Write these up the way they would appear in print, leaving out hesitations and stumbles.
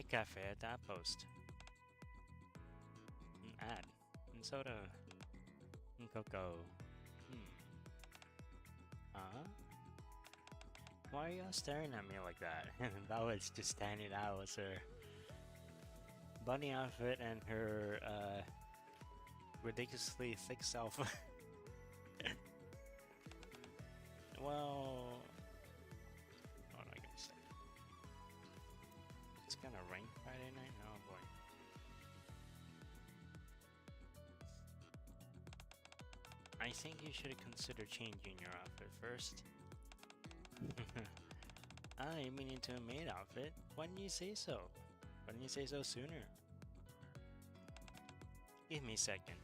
cafe at that post. Ad. And soda. And cocoa. Huh? Why are y'all staring at me like that? And Bella's just standing out with her bunny outfit and her ridiculously thick self. Well, what am I gonna say? It's gonna rain Friday night? Oh boy. I think you should consider changing your outfit first. Ah, you mean into a maid outfit? Why didn't you say so? Why didn't you say so sooner? Give me a second.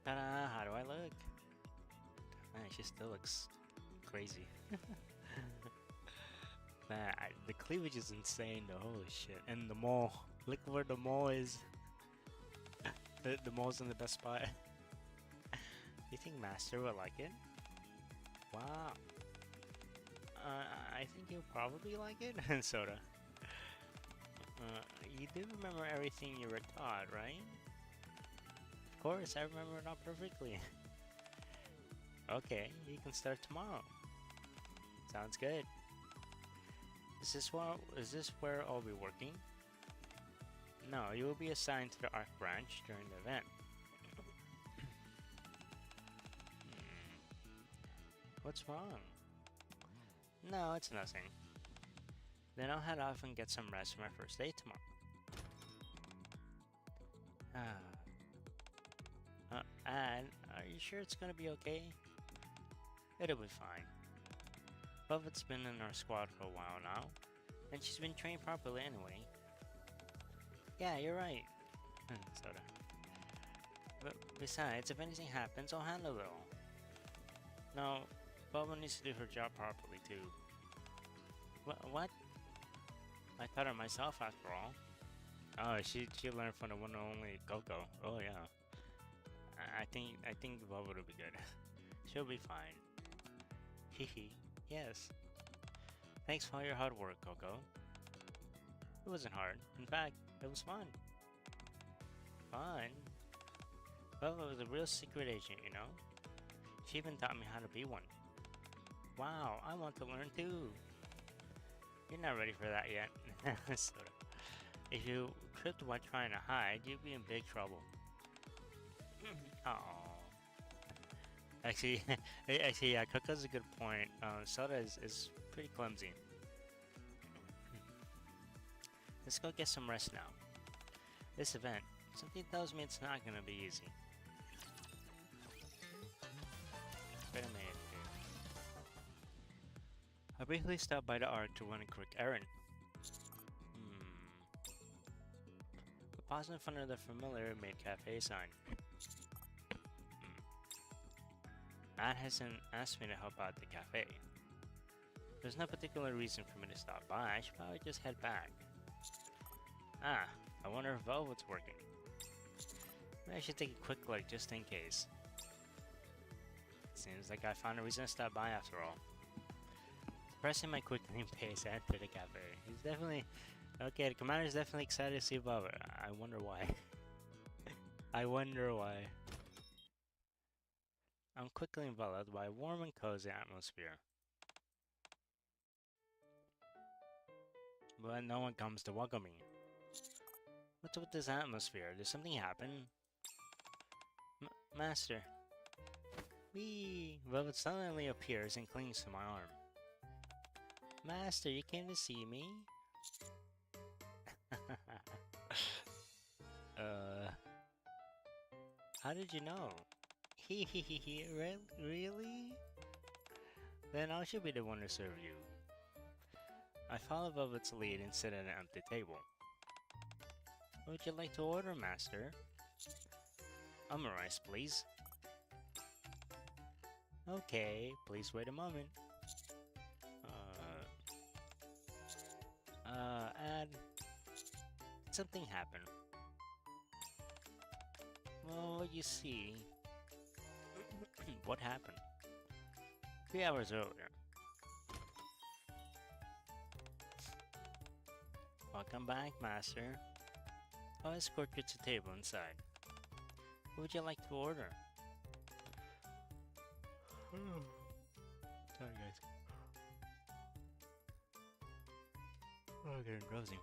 Ta-da! How do I look? Man, she still looks crazy. Man, the cleavage is insane though, holy shit. And the mall. Look where the mall is. The mall's in the best spot. You think Master would like it? Wow. I think you'll probably like it. Soda. You do remember everything you were taught, right? Of course, I remember it all perfectly. Okay, you can start tomorrow. Sounds good. Is this where I'll be working? No, you will be assigned to the Arc branch during the event. What's wrong? No, it's nothing. Then I'll head off and get some rest for my first day tomorrow. And are you sure it's gonna be okay? It'll be fine. Velvet's been in our squad for a while now, and she's been trained properly anyway. Yeah, you're right. Soda. But besides, if anything happens, I'll handle it all. No, Velvet needs to do her job properly too. What? I taught her myself after all. Oh, she learned from the one and only Coco. Oh yeah. I think Velvet will be good. She'll be fine. Hehe. Yes. Thanks for all your hard work, Coco. It wasn't hard. In fact, it was fun. Fun? Velvet was a real secret agent, you know? She even taught me how to be one. Wow, I want to learn too. You're not ready for that yet. Sort of. If you tripped while trying to hide, you'd be in big trouble. Oh. Actually, yeah, Coco's a good point. Soda is pretty clumsy. Let's go get some rest now. This event, something tells me it's not gonna be easy. Better Maid. I briefly stopped by the Ark to run a quick errand. We paused in front of the familiar Maid Cafe sign. Matt hasn't asked me to help out the cafe. There's no particular reason for me to stop by, I should probably just head back. Ah, I wonder if Velvet's working. Maybe I should take a quick look just in case. Seems like I found a reason to stop by after all. Pressing my quick name pace, I entered the cafe. He's definitely... Okay, the commander's definitely excited to see Velvet. I wonder why. I wonder why. I'm quickly enveloped by a warm and cozy atmosphere. But no one comes to welcome me. What's with this atmosphere? Did something happen? Master. Whee! Velvet suddenly appears and clings to my arm. Master, you came to see me? How did you know? Hehehe, really? Then I should be the one to serve you. I follow Velvet's lead and sit at an empty table. What would you like to order, Master? Rice, please. Okay, please wait a moment. Did something happen? Well, you see... What happened? 3 hours earlier. Welcome back, Master. I'll escort you to the table inside. What would you like to order? Sorry, guys. Oh, I'm getting drowsy.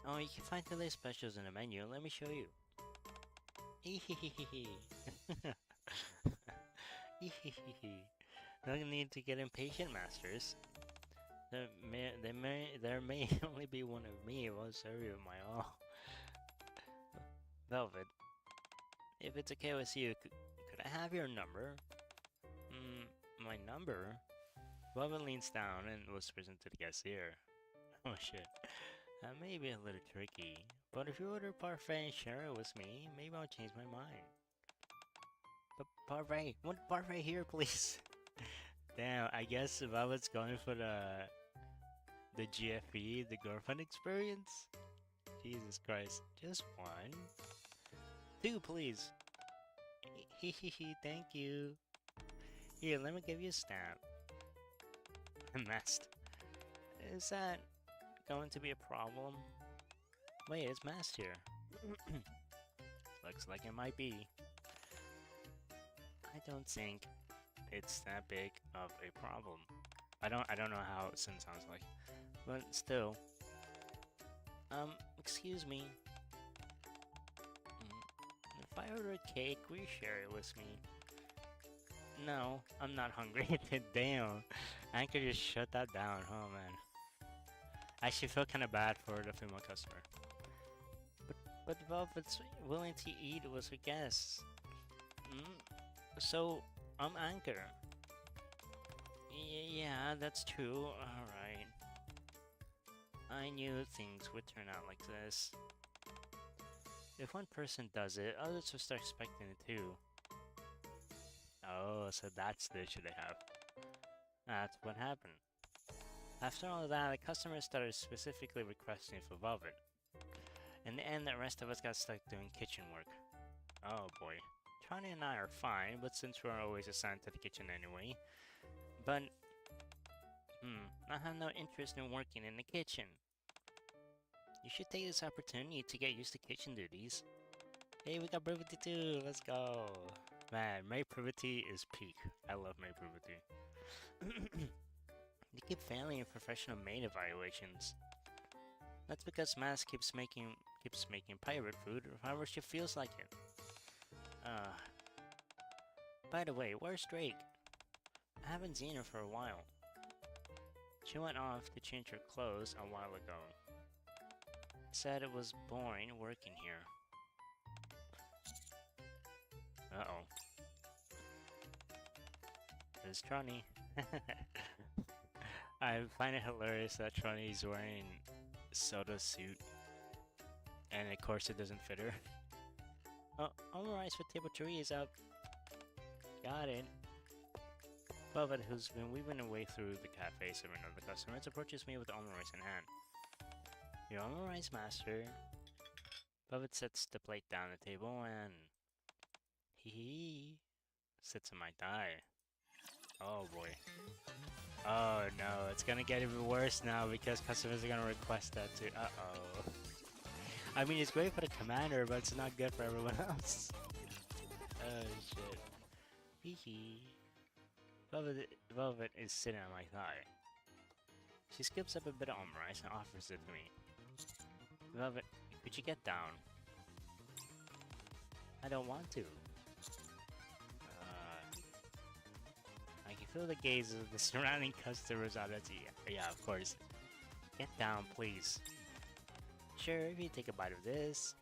Oh, you can find today's specials in the menu. Let me show you. No need to get impatient, Masters. There may only be one of me. I'll serve you my all. Velvet, if it's okay with you, could I have your number? My number? Velvet leans down and whispers into the guest's ear. Oh shit. That may be a little tricky, but if you order parfait and share it with me, maybe I'll change my mind. But parfait! One parfait here, please! Damn, I guess Velvet's going for the GFE, the girlfriend experience? Jesus Christ. Just one? Two, please! Hehehe, thank you! Here, let me give you a stamp. Masked. Is that going to be a problem? Wait, it's masked here. Looks like it might be. I don't think it's that big of a problem. I don't know how Sin sounds like, but still. Excuse me. If I order a cake, will you share it with me? No, I'm not hungry. Damn, Anchor just shut that down. Oh man. I actually feel kind of bad for the female customer. But Velvet's willing to eat with her guests. So, I'm Anchor. Yeah, that's true. Alright. I knew things would turn out like this. If one person does it, others will start expecting it too. Oh, so that's the issue they have. That's what happened. After all of that, the customers started specifically requesting for Velvet. In the end, the rest of us got stuck doing kitchen work. Oh boy. Trani and I are fine, but since we're always assigned to the kitchen anyway. But, I have no interest in working in the kitchen. You should take this opportunity to get used to kitchen duties. Hey, we got Brevity too, let's go! Man, Maid Privity is peak. I love Maid Privity. They keep failing in professional maid evaluations. That's because Mask keeps making pirate food however she feels like it. By the way, where's Drake? I haven't seen her for a while. She went off to change her clothes a while ago. Said it was boring working here. Uh-oh. There's Trani. I find it hilarious that Trani is wearing Soda's suit. And of course it doesn't fit her. Oh, omurice for table 3 is up. Got it. Velvet, who's been weaving her way through the cafe serving other customers, approaches me with the omurice in hand. Your omurice, master. Velvet sets the plate down the table and... sits on my thigh. Oh boy. Oh no, it's gonna get even worse now because customers are gonna request that too. Uh-oh. I mean, it's great for the commander, but it's not good for everyone else. Oh shit. Hee. Velvet is sitting on my thigh. She scoops up a bit of omurice and offers it to me. Velvet, could you get down? I don't want to. I can feel the gazes of the surrounding customers on it. Yeah, of course. Get down, please. Sure, if you take a bite of this.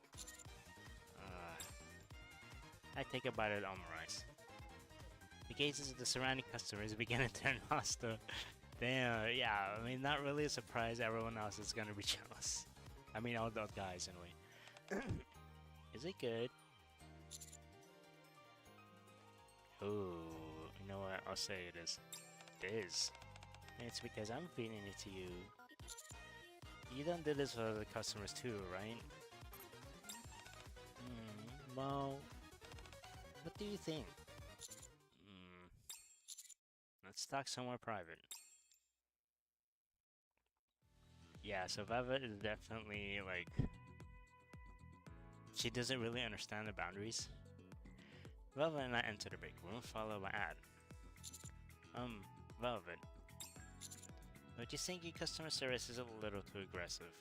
I take a bite of the omurice. The gazes of the surrounding customers begin to turn hostile. Damn, yeah, I mean, not really a surprise everyone else is gonna be jealous. I mean, all those guys, anyway. Is it good? Ooh, you know what? I'll say it is. It is. It's because I'm feeding it to you. You don't do this for the customers too, right? Well, what do you think? Let's talk somewhere private. Yeah, so Velvet is definitely like she doesn't really understand the boundaries. Velvet and I enter the break room, followed by Ad. Velvet, don't you think your customer service is a little too aggressive?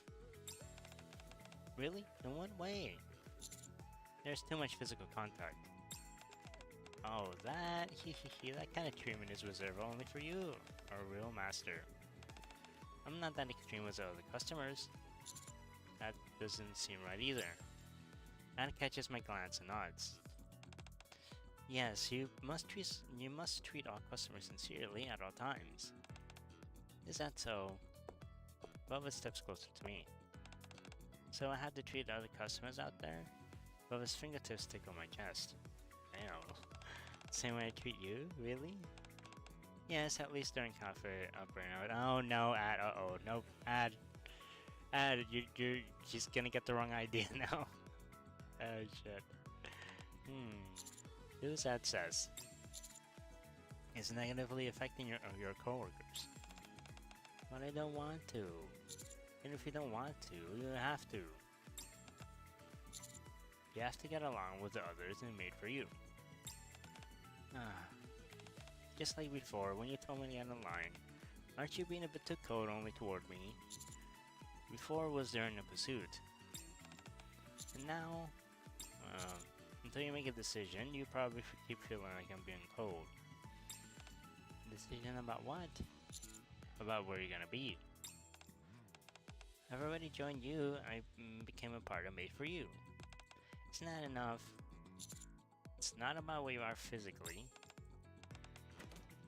Really? In what way? There's too much physical contact. Oh, that? That kind of treatment is reserved only for you, our real master. I'm not that extreme with other customers. That doesn't seem right either. That catches my glance and nods. Yes, you must treat all customers sincerely at all times. Is that so? Bubba steps closer to me. So I have to treat other customers out there? Bubba's fingertips tickle my chest. Ew. Same way I treat you? Really? Yes, at least during cafe burnout. Oh no, Ad. Uh-oh. Nope. Ad. You're just gonna get the wrong idea now. Oh shit. Do as Ad says. It's negatively affecting your coworkers. But I don't want to. And if you don't want to, you have to. You have to get along with the others and made for you. Just like before, when you told me to get in line, aren't you being a bit too cold only toward me? Before was during a pursuit. And now, until you make a decision, you probably keep feeling like I'm being cold. Decision about what? About where you're gonna be. I've already joined you, I became a part of Made for You. It's not enough. It's not about where you are physically.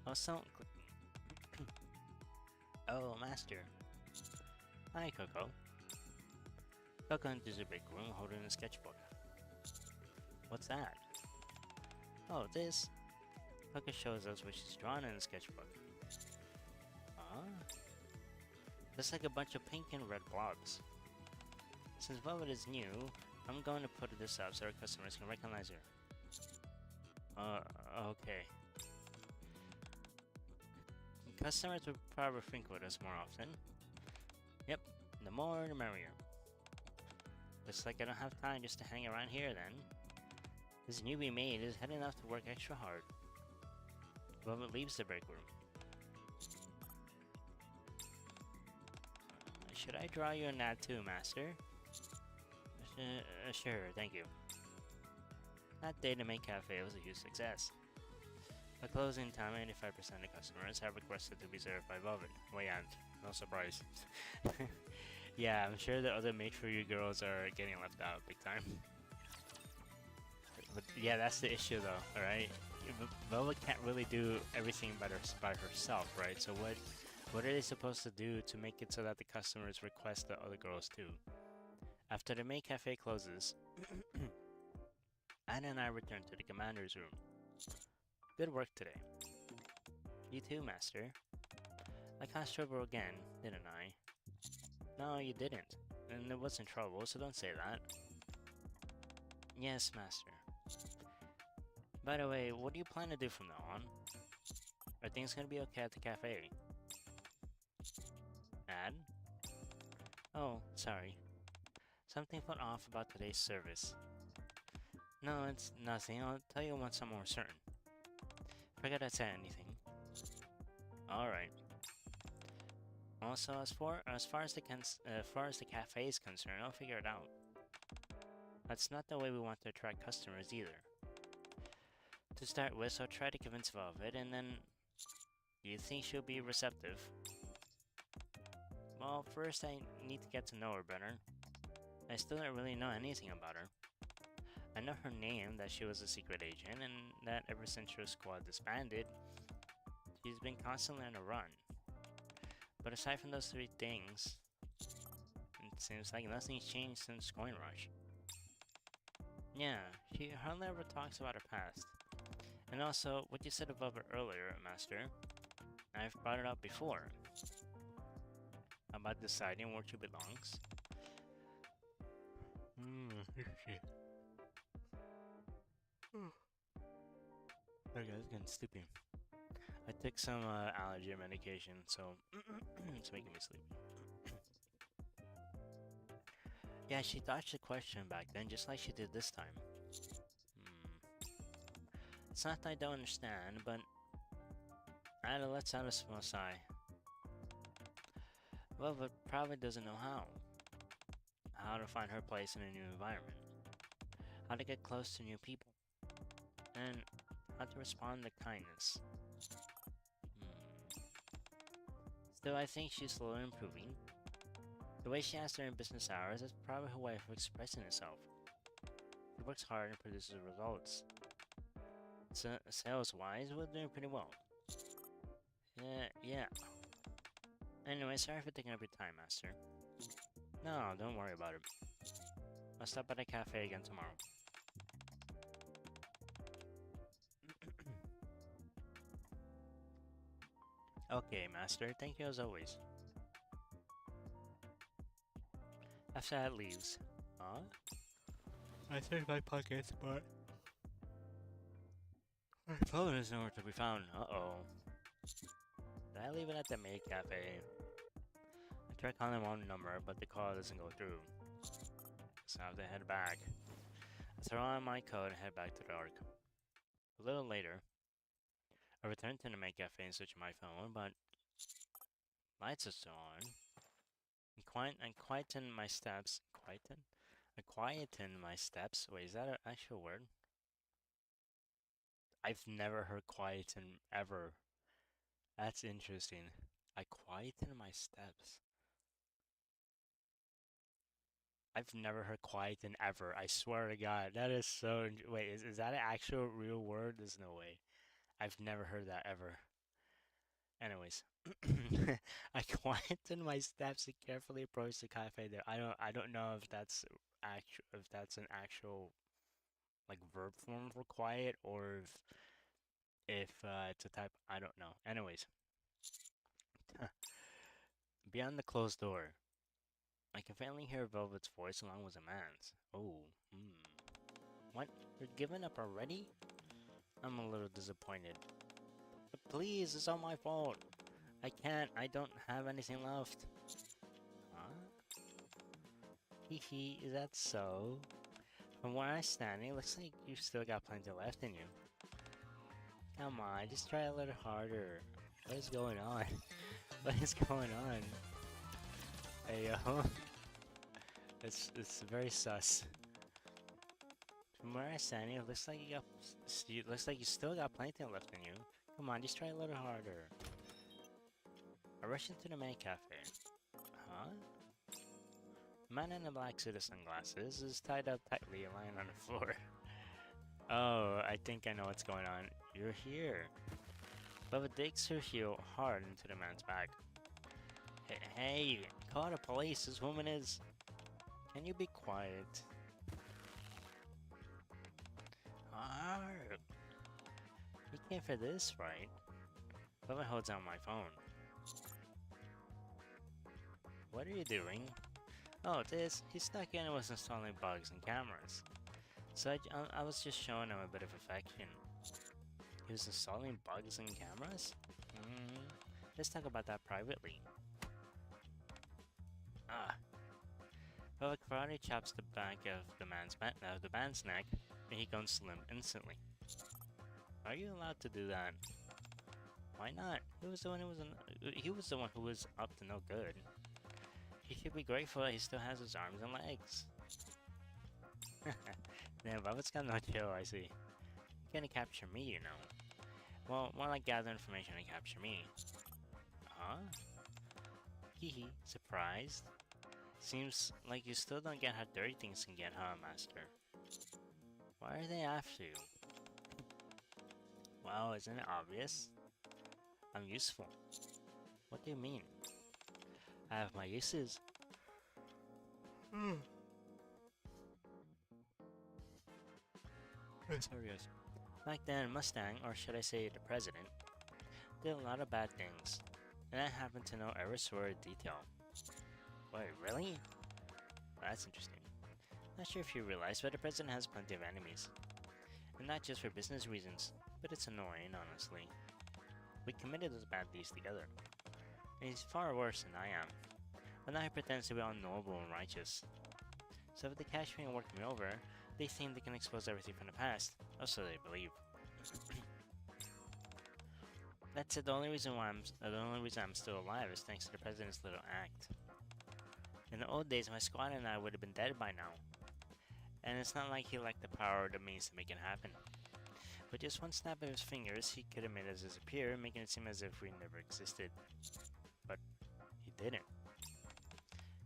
Also, oh, Master. Hi, Coco. Coco enters the big room holding a sketchbook. What's that? Oh, this. Coco shows us what she's drawn in the sketchbook. Looks like a bunch of pink and red blobs. Since Velvet is new, I'm going to put this up so our customers can recognize her. Okay. Customers would probably think with us more often. Yep, the more the merrier. Looks like I don't have time just to hang around here then. This newbie maid is heading off to work extra hard. Velvet leaves the break room. Should I draw you an ad too, Master? Sure, thank you. That day the Maid Cafe was a huge success. By closing time, 85% of customers have requested to be served by Velvet. Way out. No surprise. Yeah, I'm sure the other Made For You girls are getting left out big time. But yeah, that's the issue though, alright? Velvet can't really do everything by herself, right? So what are they supposed to do to make it so that the customers request the other girls too? After the Maid Cafe closes, Anna and I return to the commander's room. Good work today. You too, Master. I caused trouble again, didn't I? No, you didn't. And it wasn't trouble, so don't say that. Yes, Master. By the way, what do you plan to do from now on? Are things gonna be okay at the cafe? Ad? Oh, sorry. Something put off about today's service. No, it's nothing. I'll tell you once I'm more certain. Forget I said anything. Alright. Also, as far as the cafe is concerned, I'll figure it out. That's not the way we want to attract customers either. To start with, I'll try to convince Velvet, and then... Do you think she'll be receptive? Well, first I need to get to know her better. I still don't really know anything about her. I know her name, that she was a secret agent, and that ever since her squad disbanded, she's been constantly on a run. But aside from those three things, it seems like nothing's changed since Coin Rush. Yeah, she hardly ever talks about her past. And also, what you said above it earlier, Master, I've brought it up before. About deciding where she belongs. Okay, it's getting sleepy. I took some allergy medication, so it's making me sleepy. Yeah, she dodged the question back then, just like she did this time. Hmm. It's not that I don't understand, but Ada lets out a small sigh. Well, but probably doesn't know how to find her place in a new environment, how to get close to new people, and how to respond to kindness. Hmm. Still, I think she's slowly improving. The way she acts during business hours is probably her way of expressing herself. She works hard and produces results. So, sales-wise, we're doing pretty well. Yeah. Anyway, sorry for taking up your time, Master. No, don't worry about it. I'll stop at the cafe again tomorrow. Okay, Master. Thank you as always. After that leaves. Huh? I searched my pockets, but my phone is nowhere to be found. Uh-oh. Did I leave it at the Maid cafe? I tried calling the wrong number, but the call doesn't go through. So I have to head back. I throw on my coat and head back to the Ark. A little later, I return to the Maid cafe and switch my phone, but lights are still on. I quieten my steps. Quieten? I quieten my steps. Wait, is that an actual word? I've never heard quieten ever. That's interesting. I quieten my steps. I've never heard quieten ever. I swear to God. That is so. Wait, is that an actual real word? There's no way. I've never heard that ever. Anyways, I quieten my steps and carefully approach the cafe there. I don't know if that's an actual like verb form for quiet or if it's a type. I don't know. Anyways, beyond the closed door, I can finally hear Velvet's voice along with a man's. Oh, What? You're giving up already? I'm a little disappointed. But please, it's all my fault. I don't have anything left. Huh? Hee, is that so? From where I'm standing, it looks like you've still got plenty left in you. Come on, just try a little harder. What is going on? What is going on? Hey yo. It's very sus. From where I'm standing, it looks like you still got plenty left in you. Come on, just try a little harder. I rush into the main cafe. Huh? The man in the black suit of sunglasses is tied up tightly and lying on the floor. Oh, I think I know what's going on. You're here. Bubba digs her heel hard into the man's back. Hey, call the police. This woman is... Can you be quiet? Arr! You came for this, right? Bubba holds out my phone. What are you doing? Oh, this? He's stuck in and was installing bugs and cameras. So I was just showing him a bit of affection. He was installing bugs and cameras? Let's talk about that privately. Bubba karate chops the back of the man's neck, and he goes limp instantly. Are you allowed to do that? Why not? He was the one who was up to no good. He should be grateful that he still has his arms and legs. Damn, Bubba's got no chill, I see. You're gonna capture me, you know. Well, more like gather information and capture me. Huh? Hehe, surprised? Seems like you still don't get how dirty things can get, huh, Master? Why are they after you? Well, isn't it obvious? I'm useful. What do you mean? I have my uses. Sorry, guys. Back then, Mustang, or should I say the President, did a lot of bad things, and I happen to know every sort of detail. Wait, really? That's interesting. Not sure if you realize, but the President has plenty of enemies. And not just for business reasons, but it's annoying, honestly. We committed those bad deeds together. And he's far worse than I am. But now he pretends to be all noble and righteous. So if the cash ain't working me over, they think they can expose everything from the past. Or so they believe. That's it. The only reason I'm still alive is thanks to the president's little act. In the old days, my squad and I would have been dead by now. And it's not like he lacked the power or the means to make it happen. With just one snap of his fingers, he could have made us disappear, making it seem as if we never existed. But he didn't.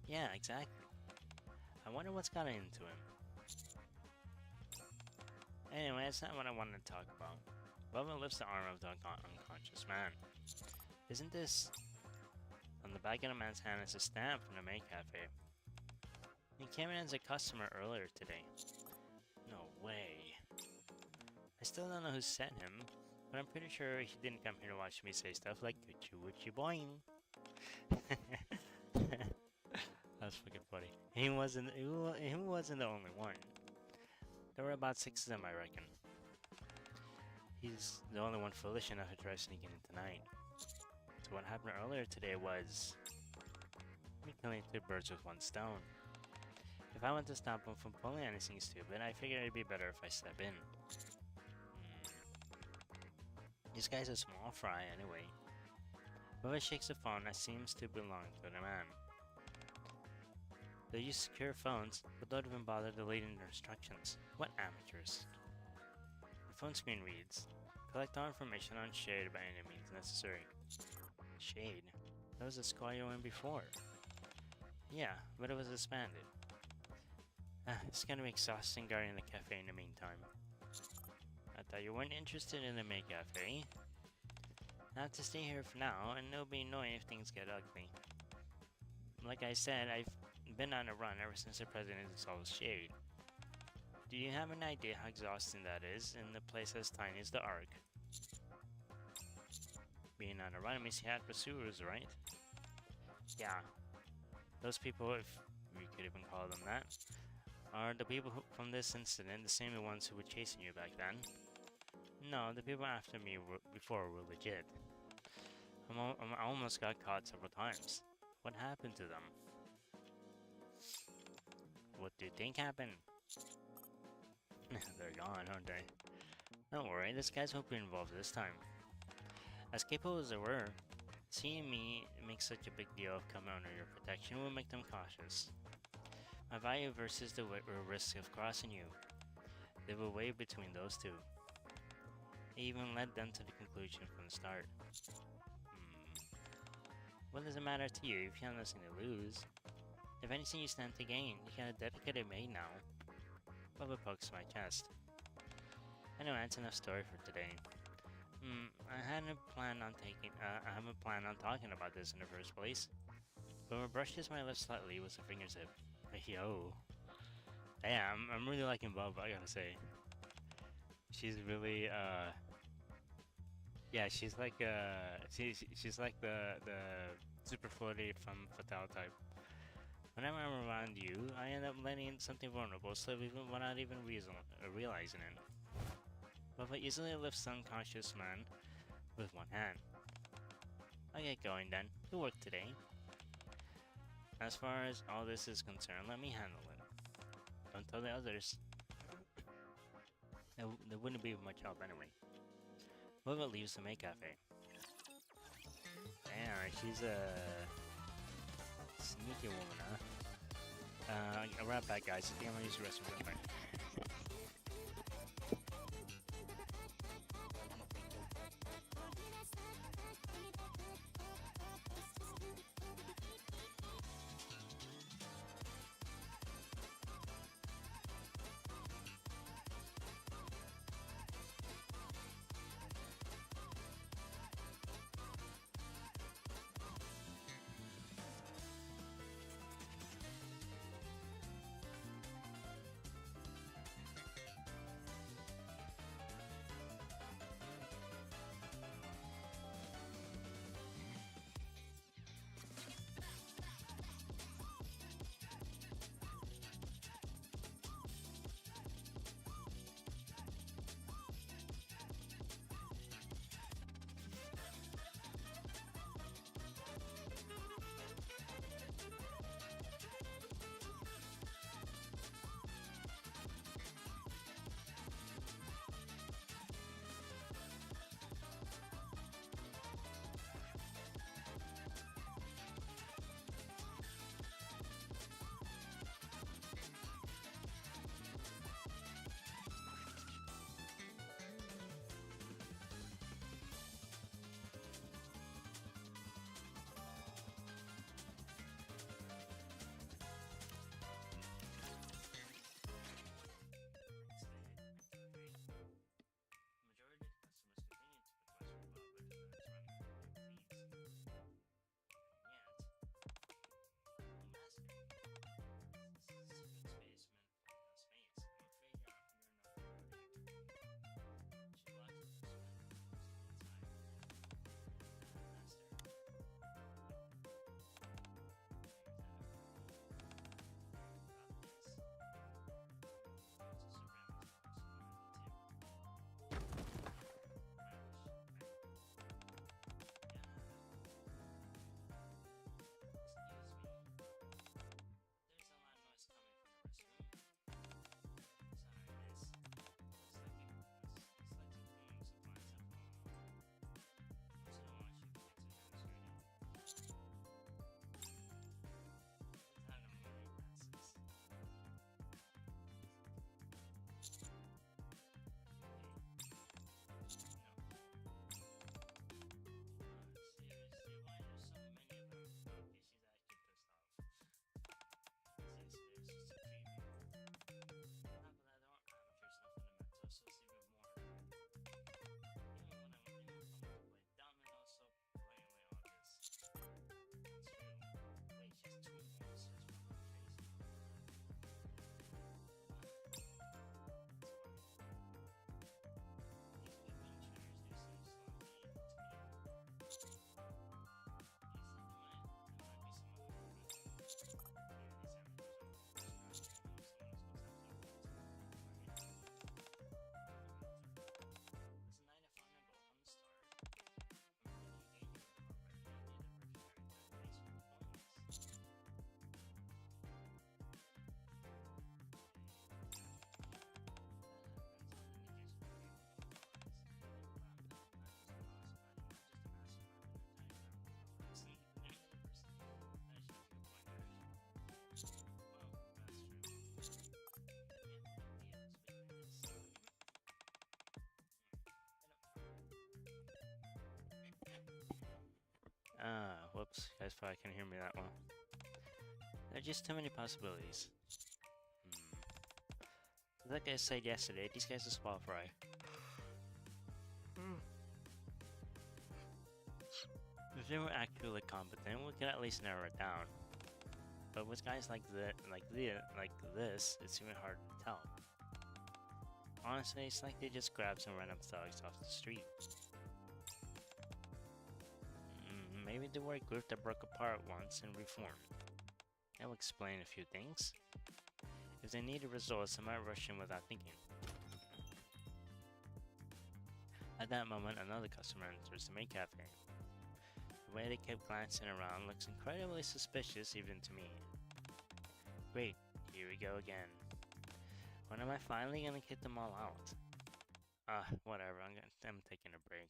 Yeah, exactly. I wonder what's gotten into him. Anyway, that's not what I wanted to talk about. Bubba lifts the arm of the unconscious man. Isn't this... On the back of the man's hand is a stamp from the Maid Cafe. He came in as a customer earlier today. No way. I still don't know who sent him, but I'm pretty sure he didn't come here to watch me say stuff like "Witchy witchy boing." That's fucking funny. He wasn't the only one. There were about 6 of them, I reckon. He's the only one foolish enough to try sneaking in tonight. So what happened earlier today was me killing 2 birds with 1 stone. If I want to stop him from pulling anything stupid, I figured it'd be better if I step in. This guy's a small fry anyway. Bubba shakes a phone that seems to belong to the man. They use secure phones, but don't even bother deleting their instructions. What amateurs. The phone screen reads, collect all information on Shade by any means necessary. Shade? That was the squad you were in before. Yeah, but it was disbanded. It's gonna be exhausting guarding the cafe in the meantime. I thought you weren't interested in the Maid Cafe. I have to stay here for now, and it'll be annoying if things get ugly. Like I said, I've been on a run ever since the president installed Shade. Do you have an idea how exhausting that is in a place as tiny as the Ark? Being on a run means you had pursuers, right? Yeah. Those people, if we could even call them that, are the people from this incident the same ones who were chasing you back then? No, the people after me before were legit. I almost got caught several times. What happened to them? What do you think happened? They're gone, aren't they? Don't worry, this guy's won't be involved this time. As capable as they were, seeing me make such a big deal of coming under your protection will make them cautious. My value versus the risk of crossing you. They will weigh between those two. It even led them to the conclusion from the start. What does it matter to you if you have nothing to lose? If anything you stand to gain, you got a dedicated maid now. Bubba pokes my chest. Anyway, that's enough story for today. I haven't planned on talking about this in the first place. Bubba brushes my lips slightly with a fingertip. Yo. Yeah, I'm really liking Bubba, I gotta say. She's really, yeah, she's like, she's like the super floaty from Fatale type. Whenever I'm around you, I end up letting something vulnerable slip even without even realizing it. Bubba easily lifts the unconscious man with one hand. I'll get going then. Good work today. As far as all this is concerned, let me handle it. Don't tell the others. There wouldn't be much help anyway. Bubba leaves the Maid Cafe. Damn, she's a sneaky woman, huh? I'll wrap back, guys. I think I'm gonna use the restroom real quick. PS5 can hear me that well. There are just too many possibilities. Like I said yesterday, these guys are small fry. If they were actually competent, we could at least narrow it down. But with guys like this, it's even hard to tell. Honestly, it's like they just grabbed some random thugs off the street. Maybe they were a group that broke apart once and reformed. That will explain a few things. If they needed results, they might rush in without thinking. At that moment, another customer enters the Maid cafe. The way they kept glancing around looks incredibly suspicious even to me. Great, here we go again. When am I finally gonna kick them all out? Whatever, I'm taking a break.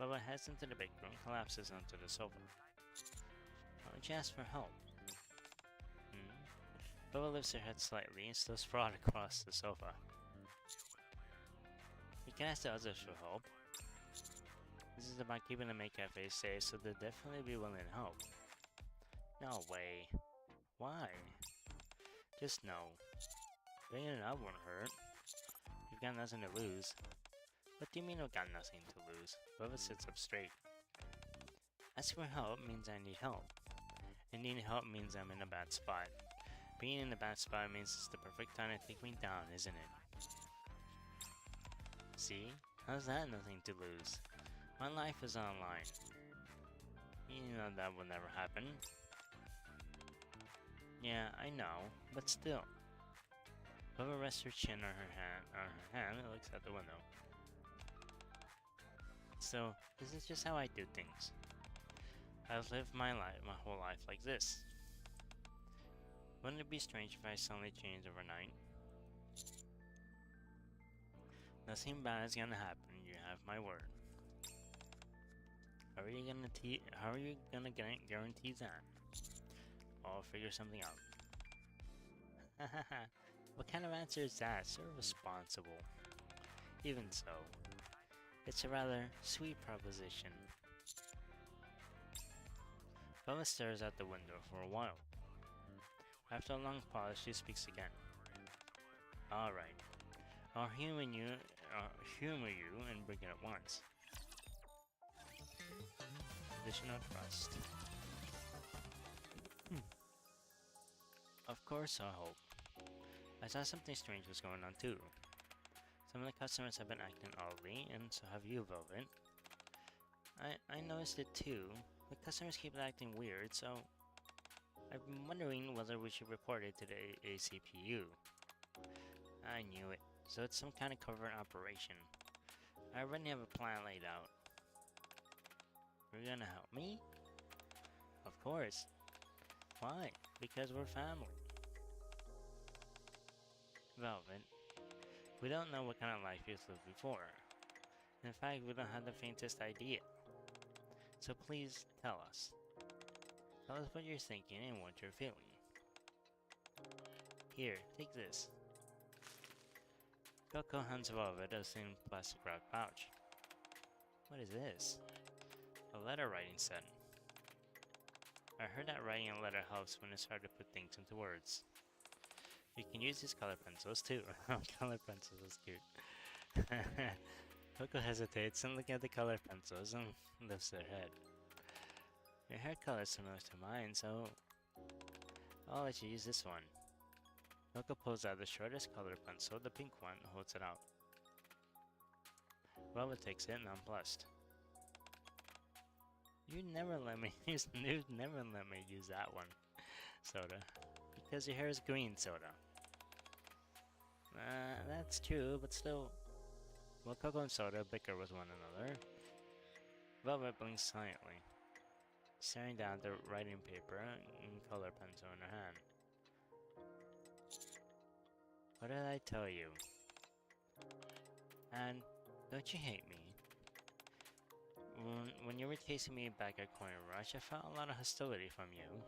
Bubba heads into the big room, collapses onto the sofa. Why don't you ask for help? Bubba lifts her head slightly and still sprawled across the sofa. You can ask the others for help. This is about keeping the Maid cafe safe, so they'll definitely be willing to help. No way. Why? Just no. Bringing it up won't hurt. You've got nothing to lose. What do you mean I've got nothing to lose? Bubba sits up straight. Asking for help means I need help. And needing help means I'm in a bad spot. Being in a bad spot means it's the perfect time to take me down, isn't it? See? How's that nothing to lose? My life is online. You know that will never happen. Yeah, I know, but still. Bubba rests her chin on her hand and looks out the window. So, this is just how I do things. I've lived my whole life like this. Wouldn't it be strange if I suddenly changed overnight? Nothing bad is gonna happen, you have my word. How are you gonna guarantee that? I'll figure something out. What kind of answer is that? So responsible. Even so, it's a rather sweet proposition. Bella stares out the window for a while. After a long pause, she speaks again. Alright, I'll humor you and bring it at once. Additional trust. Of course, I hope. I saw something strange was going on too. Some of the customers have been acting oddly, and so have you, Velvet. I noticed it too. The customers keep acting weird, so I've been wondering whether we should report it to the ACPU. I knew it. So it's some kind of covert operation. I already have a plan laid out. You're gonna help me? Of course. Why? Because we're family. Velvet, we don't know what kind of life you've lived before. In fact, we don't have the faintest idea. So please tell us. Tell us what you're thinking and what you're feeling. Here, take this. Coco hands Velvet a thin plastic wrap pouch. What is this? A letter writing set. I heard that writing a letter helps when it's hard to put things into words. You can use these color pencils too. Color pencils is cute. Coco hesitates and looks at the color pencils and lifts her head. Your hair color is similar to mine, so I'll let you use this one. Coco pulls out the shortest colored pencil, the pink one, holds it out. Velvet takes it, nonplussed. You'd never let me use that one, Soda. Because your hair is green, Soda. That's true, but still. While Coco and Soda bicker with one another, Velvet blinks silently, staring down at the writing paper and color pencil in her hand. What did I tell you? And don't you hate me? When you were chasing me back at Coin Rush, I felt a lot of hostility from you.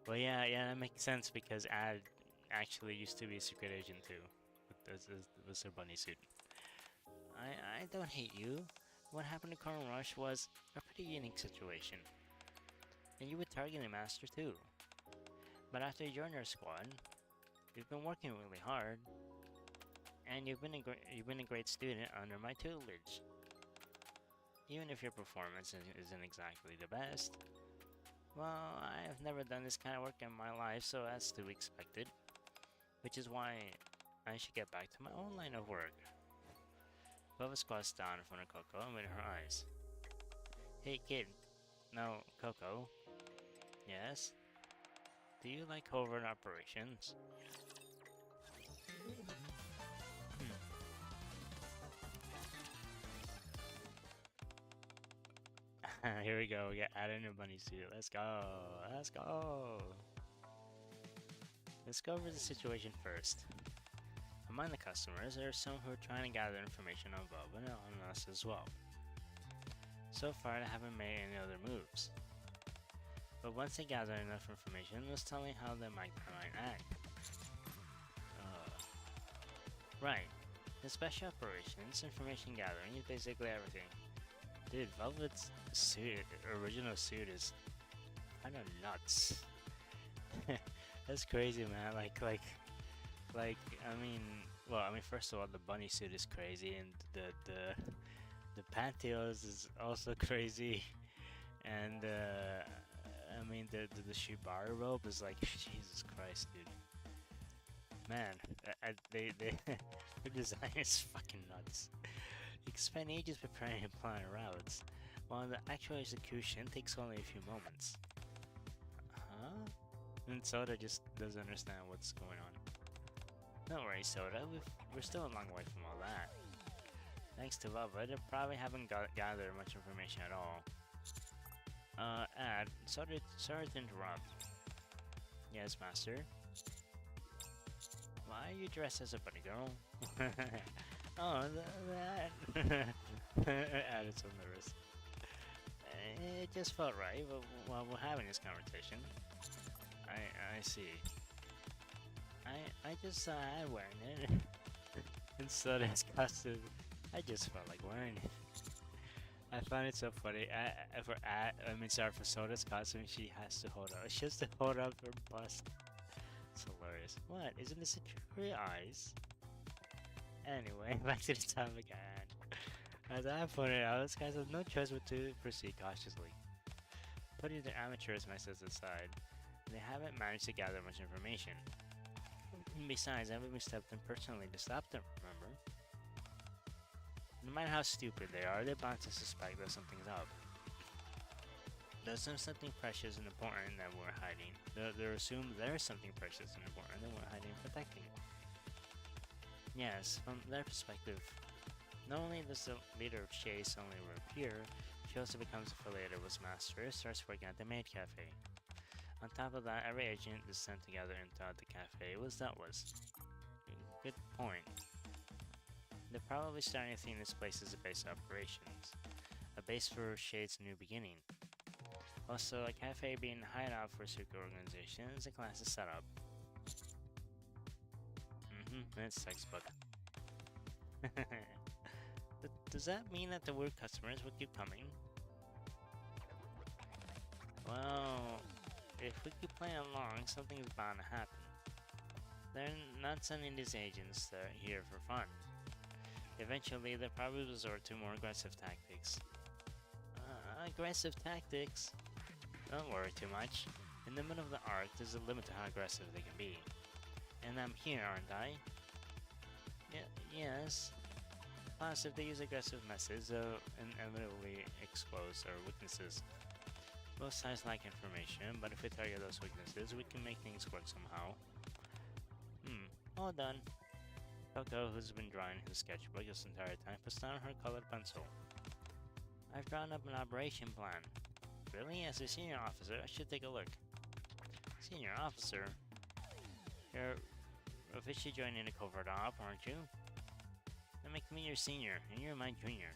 Well, yeah, that makes sense because Ad actually used to be a secret agent too, with her bunny suit. I don't hate you. What happened to Coin Rush was a pretty unique situation. And you would target a master too. But after you joined our squad, you've been working really hard, and you've been a great student under my tutelage. Even if your performance isn't exactly the best. Well, I have never done this kind of work in my life, so that's to be expected. Which is why I should get back to my own line of work. Bubba squats down in front of Coco and with her eyes. Hey kid. No, Coco. Yes? Do you like covert operations? Here we go, we got added in a bunny suit. Let's go, let's go. Let's go over the situation first. Among the customers, there are some who are trying to gather information on Bob and on us as well. So far, they haven't made any other moves. But once they gather enough information, let's tell you how they might act. Right. In special operations, information gathering is basically everything. Dude, Velvet's suit, original suit is kind of nuts. That's crazy, man. I mean, well, I mean, first of all, the bunny suit is crazy, and the pantyhose is also crazy, and I mean, the shibari robe is like, Jesus Christ, dude. Man, their design is fucking nuts. You can spend ages preparing and planning routes, while the actual execution takes only a few moments. Huh? And Soda just doesn't understand what's going on. Don't worry, Soda, we're still a long way from all that. Thanks to Lava, they probably haven't gathered much information at all. Sorry to interrupt. Yes, Master? Why are you dressed as a bunny girl? Oh, that. Ad is so nervous. It just felt right while we're having this conversation. I see. I just saw Ad wearing it. And so that's costume. I just felt like wearing it. I find it so funny. For Soda's costume, she has to hold up. She has to hold up her bust. It's hilarious. What? Isn't this a trick for your eyes? Anyway, back to the topic at hand. As I pointed out, these guys have no choice but to proceed cautiously. Putting their amateur's methods aside, they haven't managed to gather much information. Besides, I haven't stepped in personally to stop them, remember? No matter how stupid they are, they're bound to suspect that something's up. There's something precious and important that we're hiding. They'll assume there's something precious and important that we're hiding and protecting. Yes, from their perspective, not only does the leader of Shay suddenly reappear, she also becomes affiliated with Master and starts working at the Maid Cafe. On top of that, every agent is sent together into the cafe was dealt with. Good point. They're probably starting to think this place is a base of operations, a base for Shade's new beginning. Also, a cafe being a hideout for a secret organization is a classic setup. It's textbook. Does that mean that the weird customers will keep coming? Well, if we keep playing along, something is bound to happen. They're not sending these agents here for fun. Eventually, they'll probably resort to more aggressive tactics. Aggressive tactics? Don't worry too much. In the middle of the arc, there's a limit to how aggressive they can be. And I'm here, aren't I? Yes. Plus, if they use aggressive methods, they'll inevitably expose our weaknesses. Both sides lack information, but if we target those weaknesses, we can make things work somehow. All done. Coco, who's been drawing his sketchbook this entire time, puts down her colored pencil. I've drawn up an operation plan. Really? As a senior officer, I should take a look. Senior officer? You're officially joining the covert op, aren't you? That makes me your senior, and you're my junior.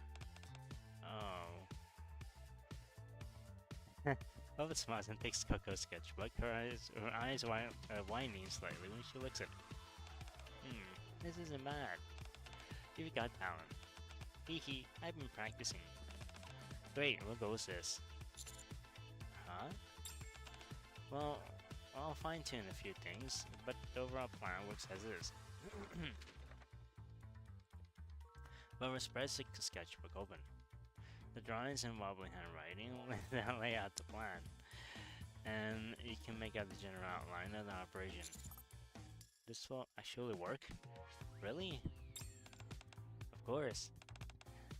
Oh. Velvet smiles and takes Coco's sketchbook, her eyes whining slightly when she looks at it. This isn't bad. You've got talent. Hee, I've been practicing. Great, we'll go with this. Huh? Well, I'll fine-tune a few things, but the overall plan works as is. Whoever spreads the sketchbook open. The drawings in wobbly handwriting lay out the plan, and you can make out the general outline of the operation. This will actually work? Really? Of course.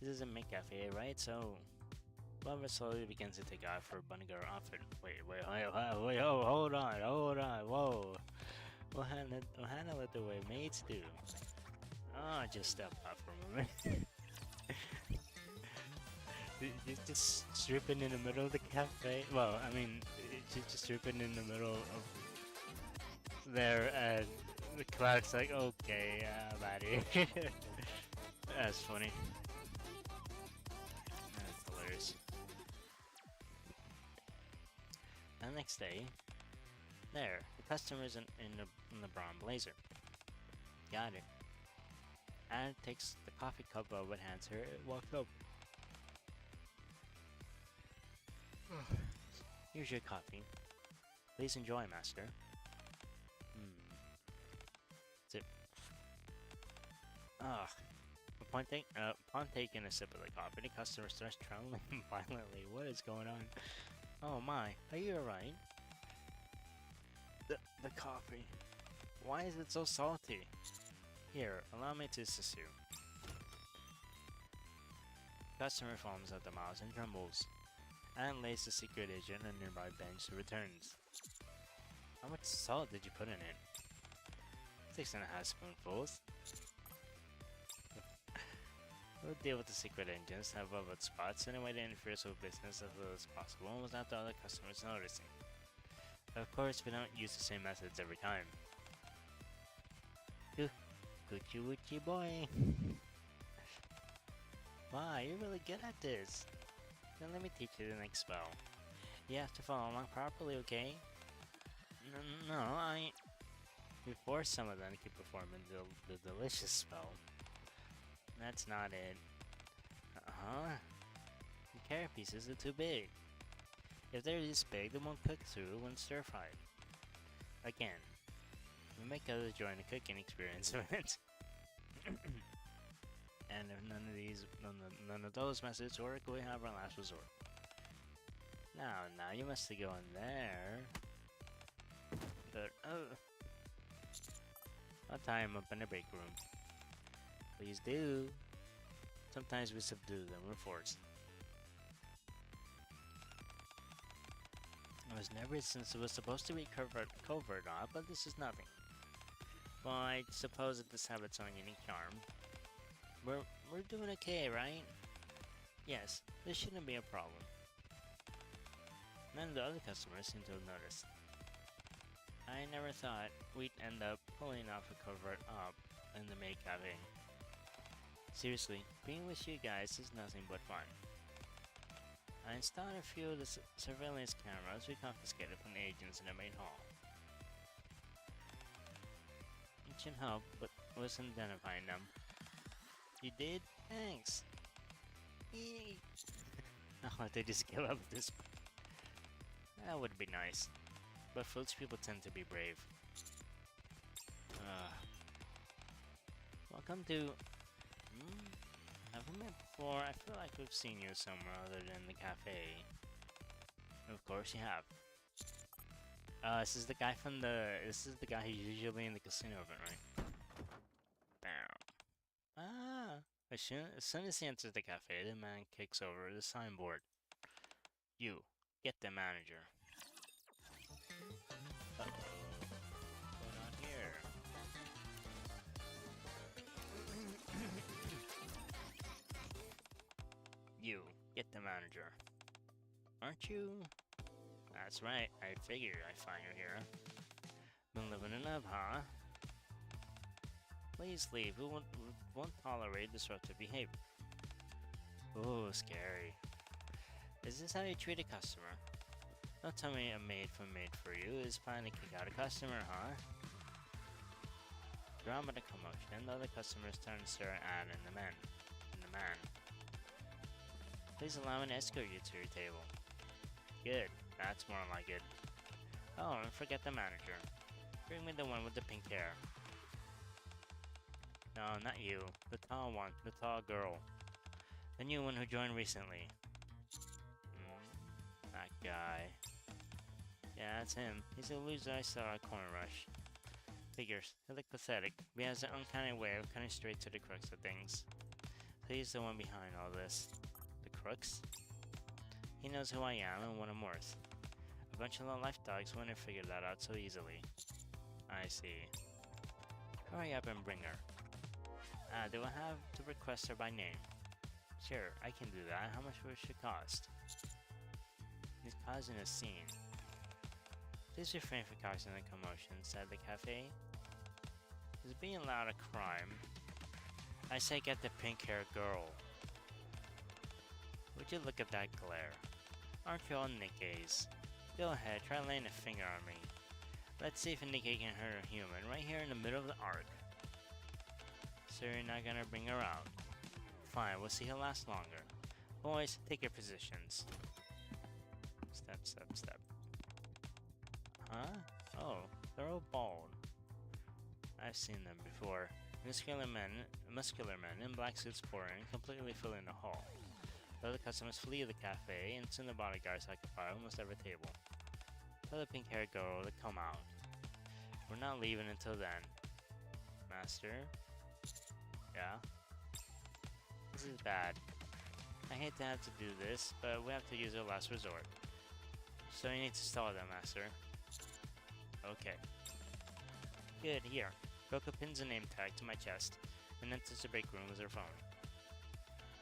This is a Maid cafe, right? So, Lover slowly begins to take off her bunny girl outfit. Wait, oh, hold on, whoa. We'll handle it the way maids do. Oh, just step up for a moment. Just stripping in the middle of the cafe. Well, I mean, just stripping in the middle of there, and the cloud's like, okay, I'm out of here. That's funny. That's hilarious. And the next day, there, the customer's in the brown blazer. Got it. Anne takes the coffee cup over and hands her and walks up. Here's your coffee. Please enjoy, master. Sip. Upon taking a sip of the coffee, the customer starts trembling violently. What is going on? Oh my, are you alright? The coffee. Why is it so salty? Here, allow me to assist you. Customer foams at the mouth and trembles. Anne lays the secret agent on a nearby bench and returns. How much salt did you put in it? 6.5 spoonfuls. We'll deal with the secret engines, have velvet spots, in a way that interferes with business as little as possible without the other customers noticing. Of course, we don't use the same methods every time. Gucci Wucci boy. Wow, you're really good at this. Then let me teach you the next spell. You have to follow along properly, okay? We force some of them to keep performing the delicious spell. That's not it. The carrot pieces are too big. If they're this big, they won't cook through when stir-fried. Again, we make others join the cooking experience of it. And if none of those methods work, we have our last resort. Now you must go in there. But I'll tie him up in the break room. Please do. Sometimes we subdue them with force. It was never since it was supposed to be covert off, but this is nothing. Well, I suppose that this has its own unique charm. We're doing okay, right? Yes, this shouldn't be a problem. None of the other customers seem to have noticed. I never thought we'd end up pulling off a covert op in the Maid cafe. Seriously, being with you guys is nothing but fun. I installed a few of the surveillance cameras we confiscated from the agents in the main hall. It should help, but wasn't identifying them. You did? Thanks. Eee. Oh, they just give up at this point. That would be nice. But Filch people tend to be brave. Welcome to... Have we met before? I feel like we've seen you somewhere other than the cafe. Of course you have. This is the guy from the... This is the guy who's usually in the casino event, right? As soon as he enters the cafe, the man kicks over the signboard. You, get the manager. Uh-oh. What's going on here? You, get the manager. Aren't you? That's right, I figured I'd find you here. Been living it up, huh? Please leave, we won't tolerate disruptive behavior. Ooh, scary. Is this how you treat a customer? Don't tell me a maid from Maid for You is planning to kick out a customer, huh? Drama and commotion, and the other customers turn to stare at Anne and the man. Please allow me to escort you to your table. Good, that's more like it. Oh, and forget the manager. Bring me the one with the pink hair. No, not you. The tall one. The tall girl. The new one who joined recently. That guy. Yeah, that's him. He's a loser I saw at Corner Rush. Figures. He looked pathetic, but he has an uncanny way of cutting straight to the crux of things. So he's the one behind all this. The crux? He knows who I am and what I'm worth. A bunch of low-life dogs wouldn't have figured that out so easily. I see. Hurry up and bring her. Do I have to request her by name? Sure, I can do that. How much will it should cost? He's causing a scene. Please refrain from causing a commotion, said the cafe. Is being loud a crime? I say get the pink-haired girl. Would you look at that glare? Aren't you all NIKKEs? Go ahead, try laying a finger on me. Let's see if a NIKKE can hurt a human right here in the middle of the arc. So you're not gonna bring her out? Fine, we'll see who lasts longer. Boys, take your positions. Step, step, step. Huh? Oh, they're all bald. I've seen them before. Muscular men in black suits pouring, completely filling the hall. Other customers flee the cafe, and soon the bodyguards occupy almost every table. Tell the pink-haired girl to come out. We're not leaving until then. Master? Yeah? This is bad. I hate to have to do this, but we have to use our last resort. So you need to stall them, Master. Okay. Good, here. Roko pins a name tag to my chest, and enters the break room with her phone.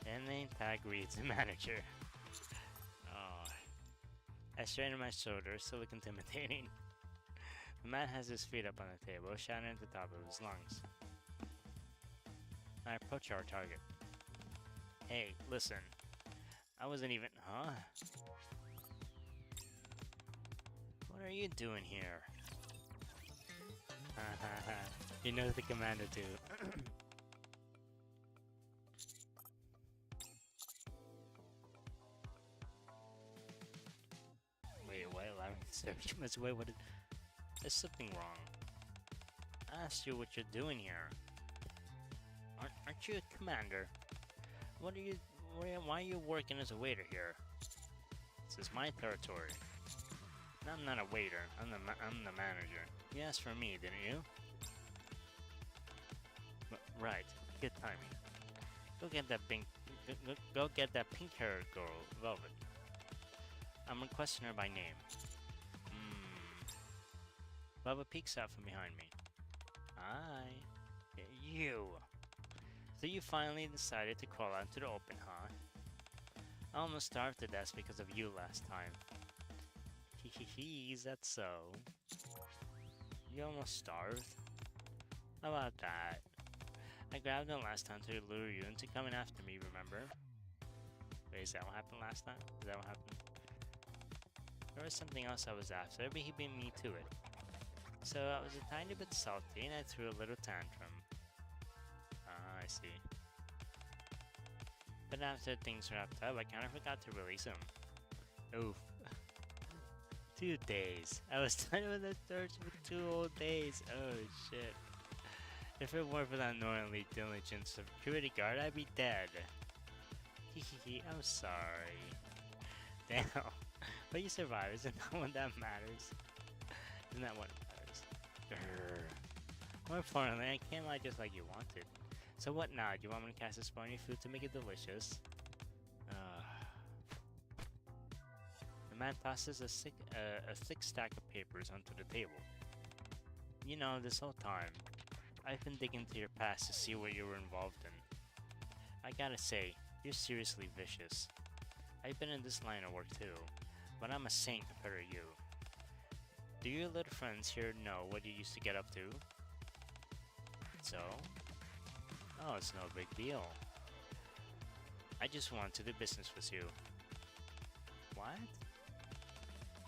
And the name tag reads manager. Oh. I straighten my shoulders to look intimidating. The man has his feet up on the table, shouting at the top of his lungs. I approach our target. Hey, listen. I wasn't even... Huh? What are you doing here? He knows the commander too. Wait, what? Search must wait. What? There's something wrong. I asked you what you're doing here. Aren't you a commander? What are you? Why are you working as a waiter here? This is my territory. I'm not a waiter. I'm the manager. You asked for me, didn't you? Right. Good timing. Go get that pink-haired girl, Velvet. I'm requesting her by name. Velvet peeks out from behind me. Hi. You. So you finally decided to crawl out into the open, huh? I almost starved to death because of you last time. Is that so? You almost starved? How about that? I grabbed them last time to lure you into coming after me, remember? Wait, is that what happened last time? Is that what happened? There was something else I was after, but he beat me to it. So I was a tiny bit salty and I threw a little tantrum. Ah, I see. But after things wrapped up, I kinda forgot to release him. Oof. 2 days. I was done with the search for 2 whole days. Oh shit. If it weren't for that annoyingly diligent security guard, I'd be dead. Hehehe, I'm sorry. Damn. But you survived, isn't that what that matters? Isn't that what matters? Grr. More importantly, I can't lie just like you wanted. So what now? Do you want me to cast a spell on your food to make it delicious? The man tosses a thick stack of papers onto the table. You know, this whole time, I've been digging into your past to see what you were involved in. I gotta say, you're seriously vicious. I've been in this line of work too, but I'm a saint compared to you. Do your little friends here know what you used to get up to? So? Oh, it's no big deal. I just want to do business with you. What?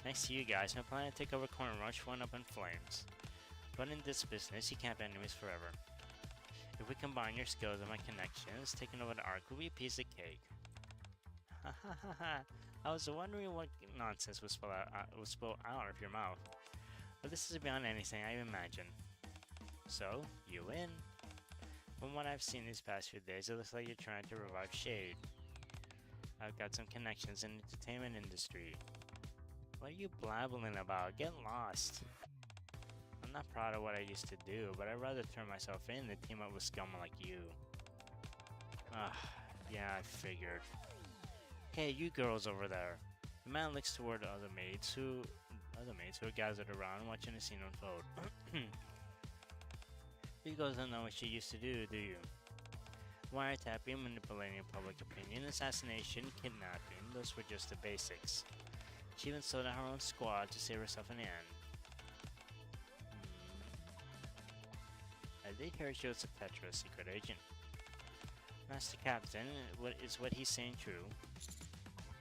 Nice to you guys. I'm planning to take over Corner Rush one up in flames. But in this business, you can't be enemies forever. If we combine your skills and my connections, taking over the Ark will be a piece of cake. Ha ha ha ha. I was wondering what nonsense was spilled out of your mouth. But this is beyond anything I imagine. So, you win. From what I've seen these past few days, it looks like you're trying to revive Shade. I've got some connections in the entertainment industry. What are you blabbling about? Get lost. I'm not proud of what I used to do, but I'd rather turn myself in than team up with scum like you. Yeah, I figured. Hey, you girls over there. The man looks toward the other maids who are gathered around watching the scene unfold. You girls don't know what she used to do you? Wiretapping, manipulating public opinion, assassination, kidnapping, those were just the basics. She even sold out her own squad to save herself in the end. I did hear she was a Tetra secret agent. Master Captain, is what he's saying true?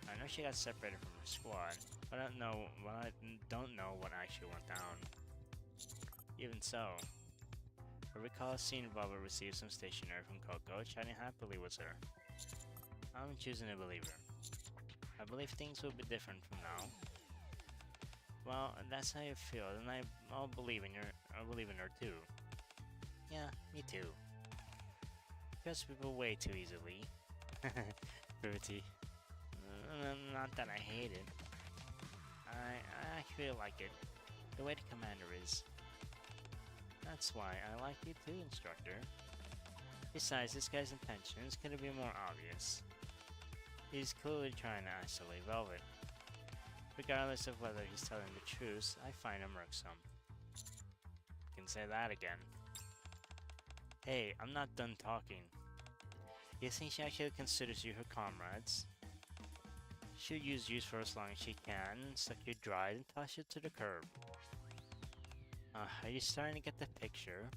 I know she got separated from her squad, but I don't know what actually went down. Even so, I recall seeing Velvet receive some stationery from Coco, chatting happily with her. I'm choosing to believe her. I believe things will be different from now. Well, that's how you feel, and I'll believe in her. I believe in her too. Yeah, me too. Trust people way too easily. Brevity. Not that I hate it. I actually like it. The way the commander is. That's why I like you too, instructor. Besides, this guy's intentions could have been more obvious. He's clearly trying to isolate Velvet. Regardless of whether he's telling the truth, I find him irksome. Can say that again. Hey, I'm not done talking. You think she actually considers you her comrades? She'll use you for as long as she can, suck you dry, and toss you to the curb. Are you starting to get the picture?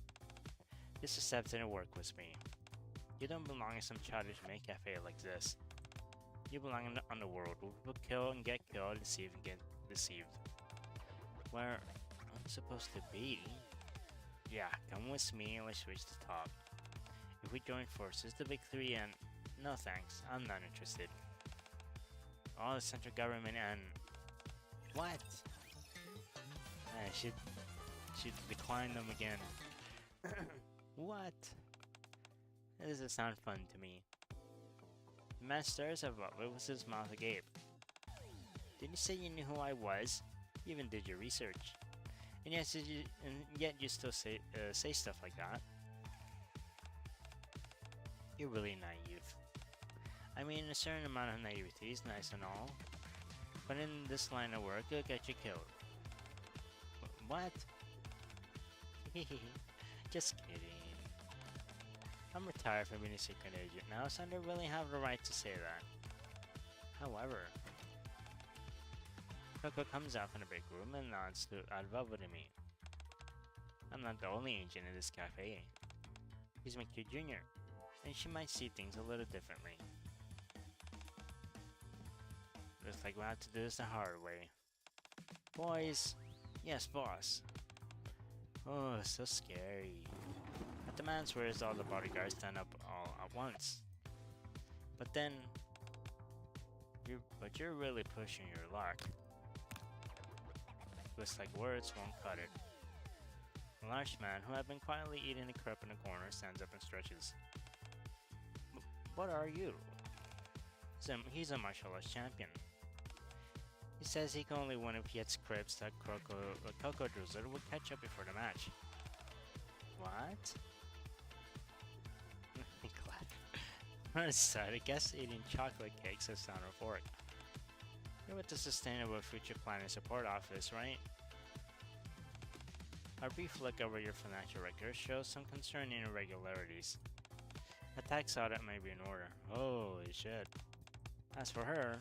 Just accept it and work with me. You don't belong in some childish maid cafe like this. You belong in the underworld, where people kill and get killed, deceive and get deceived. Where I'm supposed to be? Yeah, come with me and let's switch the top. If we join forces, the big three and... No thanks, I'm not interested. All the central government and... What? She declined them again. What? That doesn't sound fun to me. The man stares at Velvet with his mouth agape. Didn't you say you knew who I was? You even did your research. And yet you still say stuff like that. You're really naive. I mean, a certain amount of naivety is nice and all, but in this line of work, it'll get you killed. What? Just kidding. I'm retired from being a secret agent now, so I don't really have the right to say that. However, Coco comes out from the big room and nods at Velvet and me. I'm not the only agent in this cafe. He's my kid junior, and she might see things a little differently. Looks like we'll have to do this the hard way. Boys! Yes, boss. Oh, so scary. At the man swears all the bodyguards stand up all at once. But then... You're really pushing your luck. Looks like words won't cut it. A large man who had been quietly eating a crepe in the corner stands up and stretches. What are you? He's a martial arts champion. He says he can only win if he hits crepes that Coco Drizzle would catch up before the match. What? On his side, I guess eating chocolate cakes has sound euphoric. You're with the Sustainable Future Planning Support Office, right? A brief look over your financial records shows some concerning irregularities. A tax audit may be in order. Holy shit. As for her,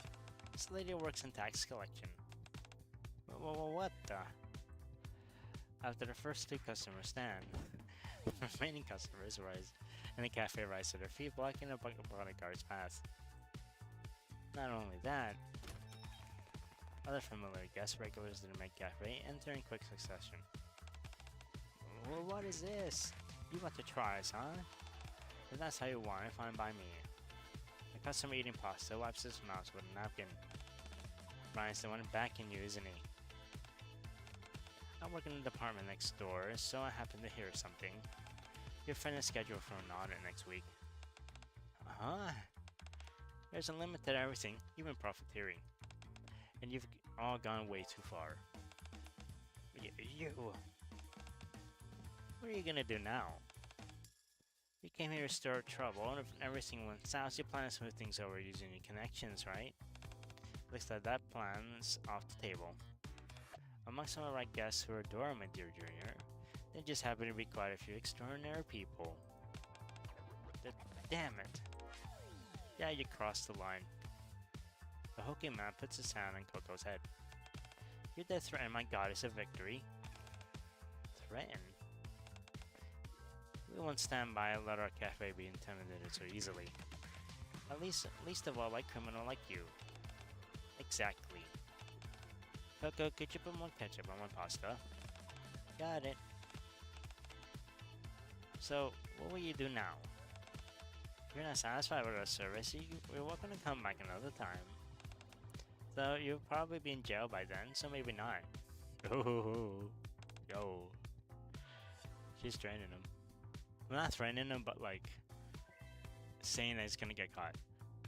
this lady works in tax collection. What the? After the first two customers stand, the remaining customers rise, and the cafe rise to their feet, blocking the bodyguard's path. Not only that, other familiar guest regulars in the Maid Cafe enter in quick succession. Well, what is this? You want to try us, huh? If that's how you want it, fine by me. The customer eating pasta wipes his mouth with a napkin. Brian's the one backing you, isn't he? I work in the department next door, so I happened to hear something. Your friend is scheduled for an audit next week. Huh? There's a limit to everything, even profiteering. And you've all gone way too far. You... What are you gonna do now? You came here to stir trouble, and if everything went south, you plan to smooth things over using your connections, right? Looks like that plan's off the table. Among some of our guests who adore my dear Junior, there just happen to be quite a few extraordinary people. Damn it. Yeah, you crossed the line. The Hokkien man puts his hand on Coco's head. You dare threaten my goddess of victory? Threaten? We won't stand by and let our cafe be intimidated so easily. Least of all by a criminal like you. Exactly. Coco, could you put more ketchup on my pasta? Got it. So, what will you do now? If you're not satisfied with our service, you're welcome to come back another time. Though you'll probably be in jail by then, so maybe not. Oh, yo. She's threatening him. Well, not threatening him, but like saying that he's gonna get caught.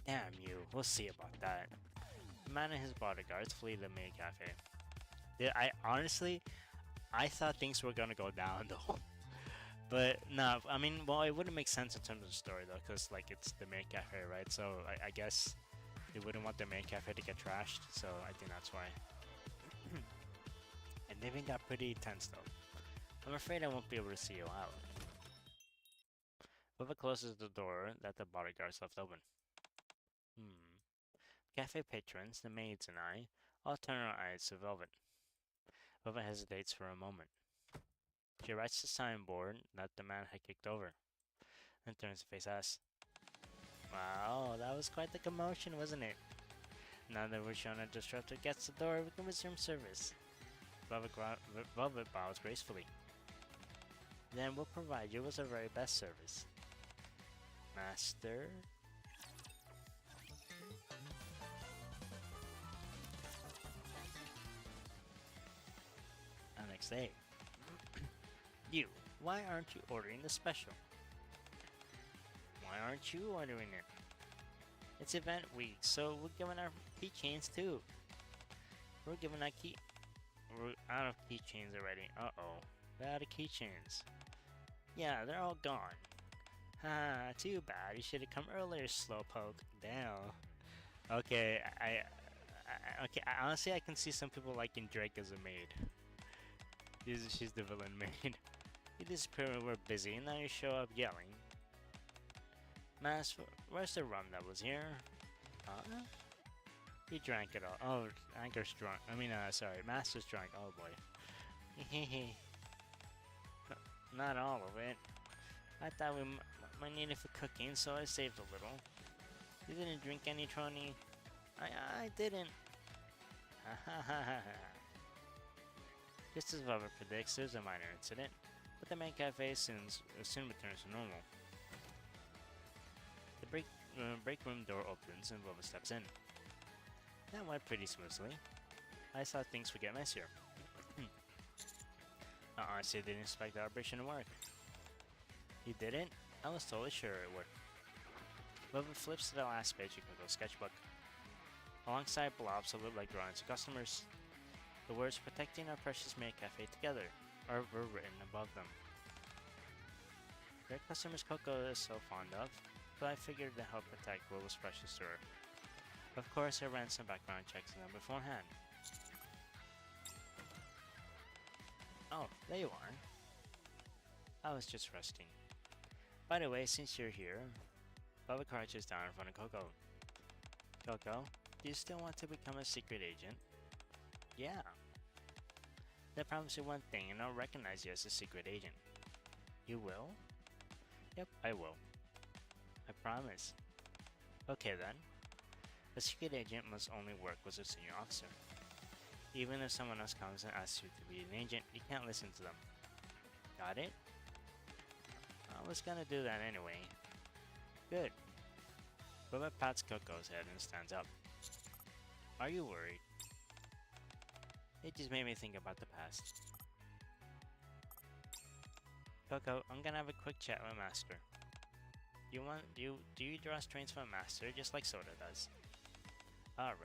Damn you, we'll see about that. The man and his bodyguards flee the Maid cafe. Dude, I thought things were gonna go down though. But no, I mean, well, it wouldn't make sense in terms of the story though, because like it's the Maid cafe, right? So I guess they wouldn't want the Maid cafe to get trashed, so I think that's why. And they even got pretty tense though. I'm afraid I won't be able to see you out. Bubba closes the door that the bodyguards left open. Cafe patrons, the maids, and I all turn our eyes to Velvet. Bubba hesitates for a moment. She writes the signboard that the man had kicked over, and turns to face us. Wow, that was quite the commotion, wasn't it? Now that we're shown a disruptor gets the door, we can resume service. Velvet bows gracefully. Then we'll provide you with our very best service. Master? Next day. You, why aren't you ordering the special? Why aren't you ordering it? It's event week, so we're giving our keychains too. We're out of keychains already. Uh-oh. We're out of keychains. Yeah, they're all gone. Ha, too bad. You should have come earlier, slowpoke. Damn. Okay, okay, honestly, I can see some people liking Drake as a maid. She's the villain maid. You disappeared when we're busy, and now you show up yelling. Mas, where's the rum that was here? He drank it all. Oh, Anchor's drunk. Sorry, Master's drunk. Oh boy. Not all of it. I thought we might need it for cooking, so I saved a little. You didn't drink any, Trony? I didn't. Ha ha ha ha. Just as Velvet predicts, there's a minor incident, but the main cafe soon returns to normal. The break room door opens and Velvet steps in. That went pretty smoothly. I thought things would get messier. I honestly didn't expect the operation to work. You didn't? I was totally sure it would. Velvet flips to the last page of Coco's sketchbook. Alongside blobs that look like drawings of customers, the words "protecting our precious Maid Cafe together" were written above them. They're customers Coco is so fond of, but I figured to help protect what was precious to her. Of course, I ran some background checks on them beforehand. Oh, there you are. I was just resting. By the way, since you're here, Bubba crouches down in front of Coco. Coco, do you still want to become a secret agent? Yeah. I promise you one thing, and I'll recognize you as a secret agent. You will? Yep, I will. I promise. Okay then. A secret agent must only work with a senior officer. Even if someone else comes and asks you to be an agent, you can't listen to them. Got it? I was gonna do that anyway. Good. Bubba pats Coco's head and stands up. Are you worried? It just made me think about the past. Coco, I'm gonna have a quick chat with Master. Do you draw strings for Master just like Soda does? Alright.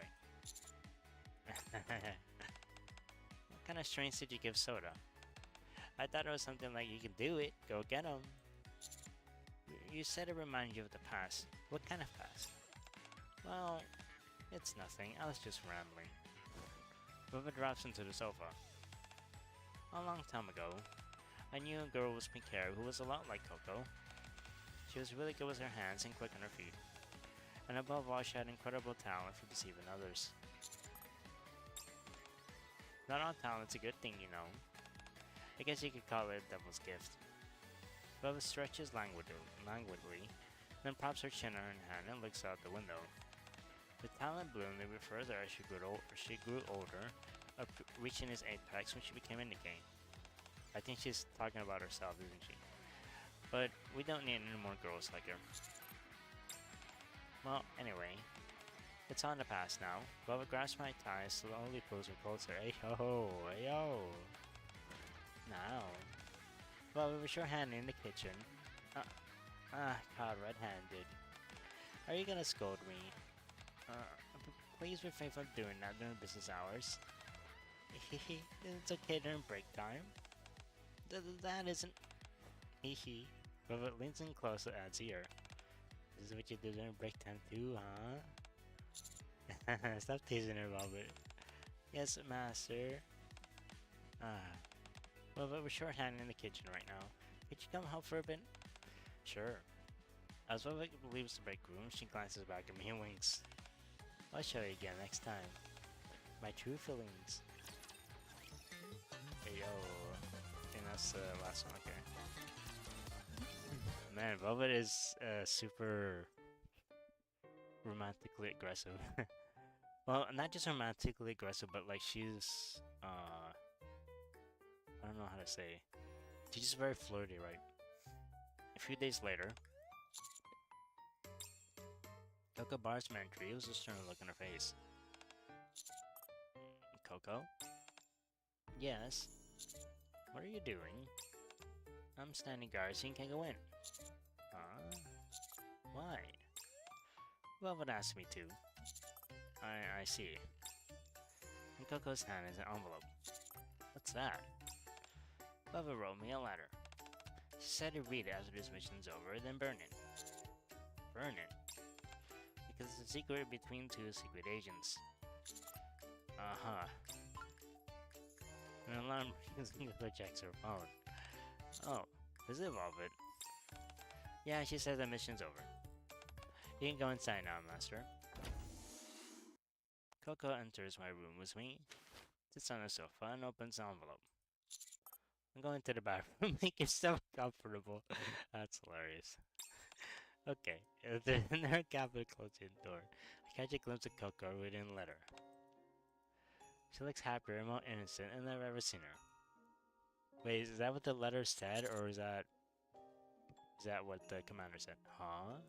What kind of strings did you give Soda? I thought it was something like you can do it, go get 'em. You said it reminded you of the past. What kind of past? Well, it's nothing. I was just rambling. Bubba drops into the sofa. A long time ago, I knew a girl with pink hair who was a lot like Coco. She was really good with her hands and quick on her feet. And above all, she had incredible talent for deceiving others. Not all talent's a good thing, you know. I guess you could call it a devil's gift. Bubba stretches languidly, then props her chin on her hand and looks out the window. The talent bloomed even further as she grew older, reaching its apex when she became a NIKKE. I think she's talking about herself, isn't she? But we don't need any more girls like her. Well, anyway, it's on the past now. Bubba grabs my tie, slowly pulls me closer. Hey yo, hey yo. Now, Bubba was short-handed in the kitchen. Caught red-handed. Are you gonna scold me? Please refrain from doing that during business hours. It's okay during break time. That isn't. Hehe. Bubba leans in close to Ad's ear. This is what you do during break time too, huh? Stop teasing her, Bubba. Yes, master. Bubba, we're short-handed in the kitchen right now. Could you come help for a bit? Sure. As Bubba leaves the break room, she glances back at me and winks. I'll show you again next time. My true feelings. Hey yo. I think that's the last one, okay. Man, Bubba is super romantically aggressive. Well, not just romantically aggressive, but like she's I don't know how to say. She's just very flirty, right? A few days later, Coco bars my entry. It was a stern look on her face. Coco? Yes? What are you doing? I'm standing guard so you can't go in. Huh? Why? Velvet asked me to. I see. In Coco's hand is an envelope. What's that? Velvet wrote me a letter. She said to read it after this mission's over, then burn it. Burn it? Because it's a secret between two secret agents. Uh-huh. An alarm rings and Coco checks her phone. Oh, is it Velvet? Yeah, she said the mission's over. You can go inside now, Master. Coco enters my room with me, sits on the sofa, and opens the envelope. I'm going to the bathroom. Make yourself comfortable. That's hilarious. Okay, in her cabinet closing the door, I catch a glimpse of Coco reading the letter. She looks happier and more innocent than I've ever seen her. Wait, is that what the letter said, or is that what the commander said? Huh?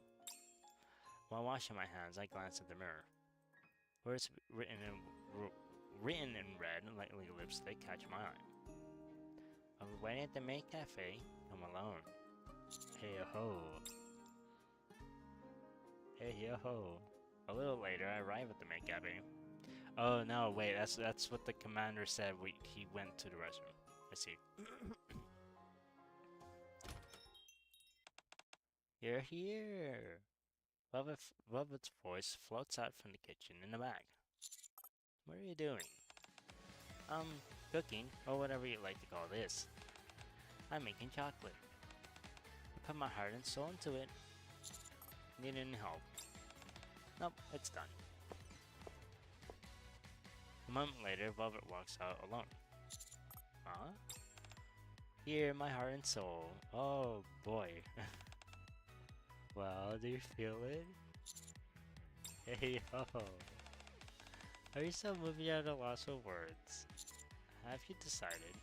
While washing my hands, I glance at the mirror. Words written in red, lightly lipstick, catch my eye. I'll be waiting at the Maid Cafe. I'm alone. Hey ho. Hey ho. A little later, I arrive at the Maid Cafe. Oh no, wait, that's what the commander said. He went to the restroom. I see. You're here. Velvet's voice floats out from the kitchen in the bag. What are you doing? Cooking, or whatever you like to call this. I'm making chocolate. I put my heart and soul into it. Need any help? Nope, it's done. A moment later, Velvet walks out alone. Huh? Here, my heart and soul. Oh boy. Well, do you feel it? Hey ho. Are you still moving at a loss of words? Have you decided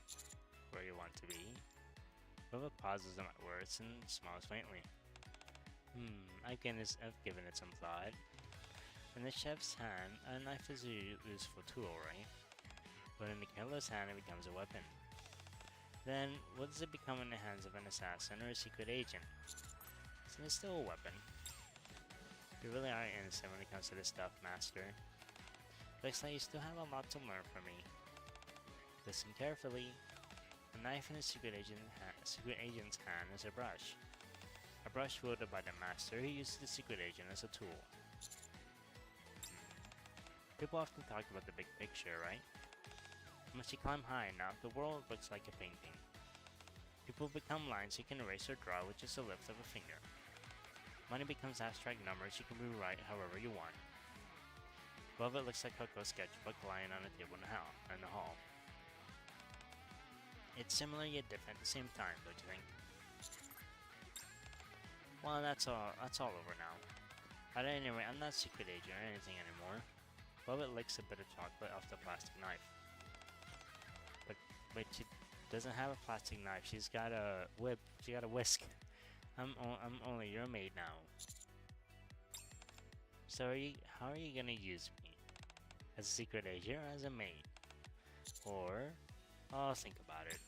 where you want to be? Bubba pauses on my words and smiles faintly. I've given it some thought. In the chef's hand, a knife is a useful tool, right? But in the killer's hand, it becomes a weapon. Then, what does it become in the hands of an assassin or a secret agent? Isn't it still a weapon? You really are innocent when it comes to this stuff, Master. Looks like you still have a lot to learn from me. Listen carefully. A knife in a secret agent's hand is a brush. A brush wielded by the Master who uses the secret agent as a tool. People often talk about the big picture, right? Once you climb high enough, the world looks like a painting. People become lines you can erase or draw with just a lift of a finger. Money becomes abstract numbers you can rewrite however you want. Above it looks like Coco's sketchbook lying on a table in the hall. It's similar yet different at the same time, don't you think? Well, that's all over now. But anyway, I'm not a secret agent or anything anymore. Above it licks a bit of chocolate off the plastic knife. But she doesn't have a plastic knife. She's got a whip. She got a whisk. I'm only your maid now. So how are you gonna use me? As a secret agent or as a maid? Or I'll think about it.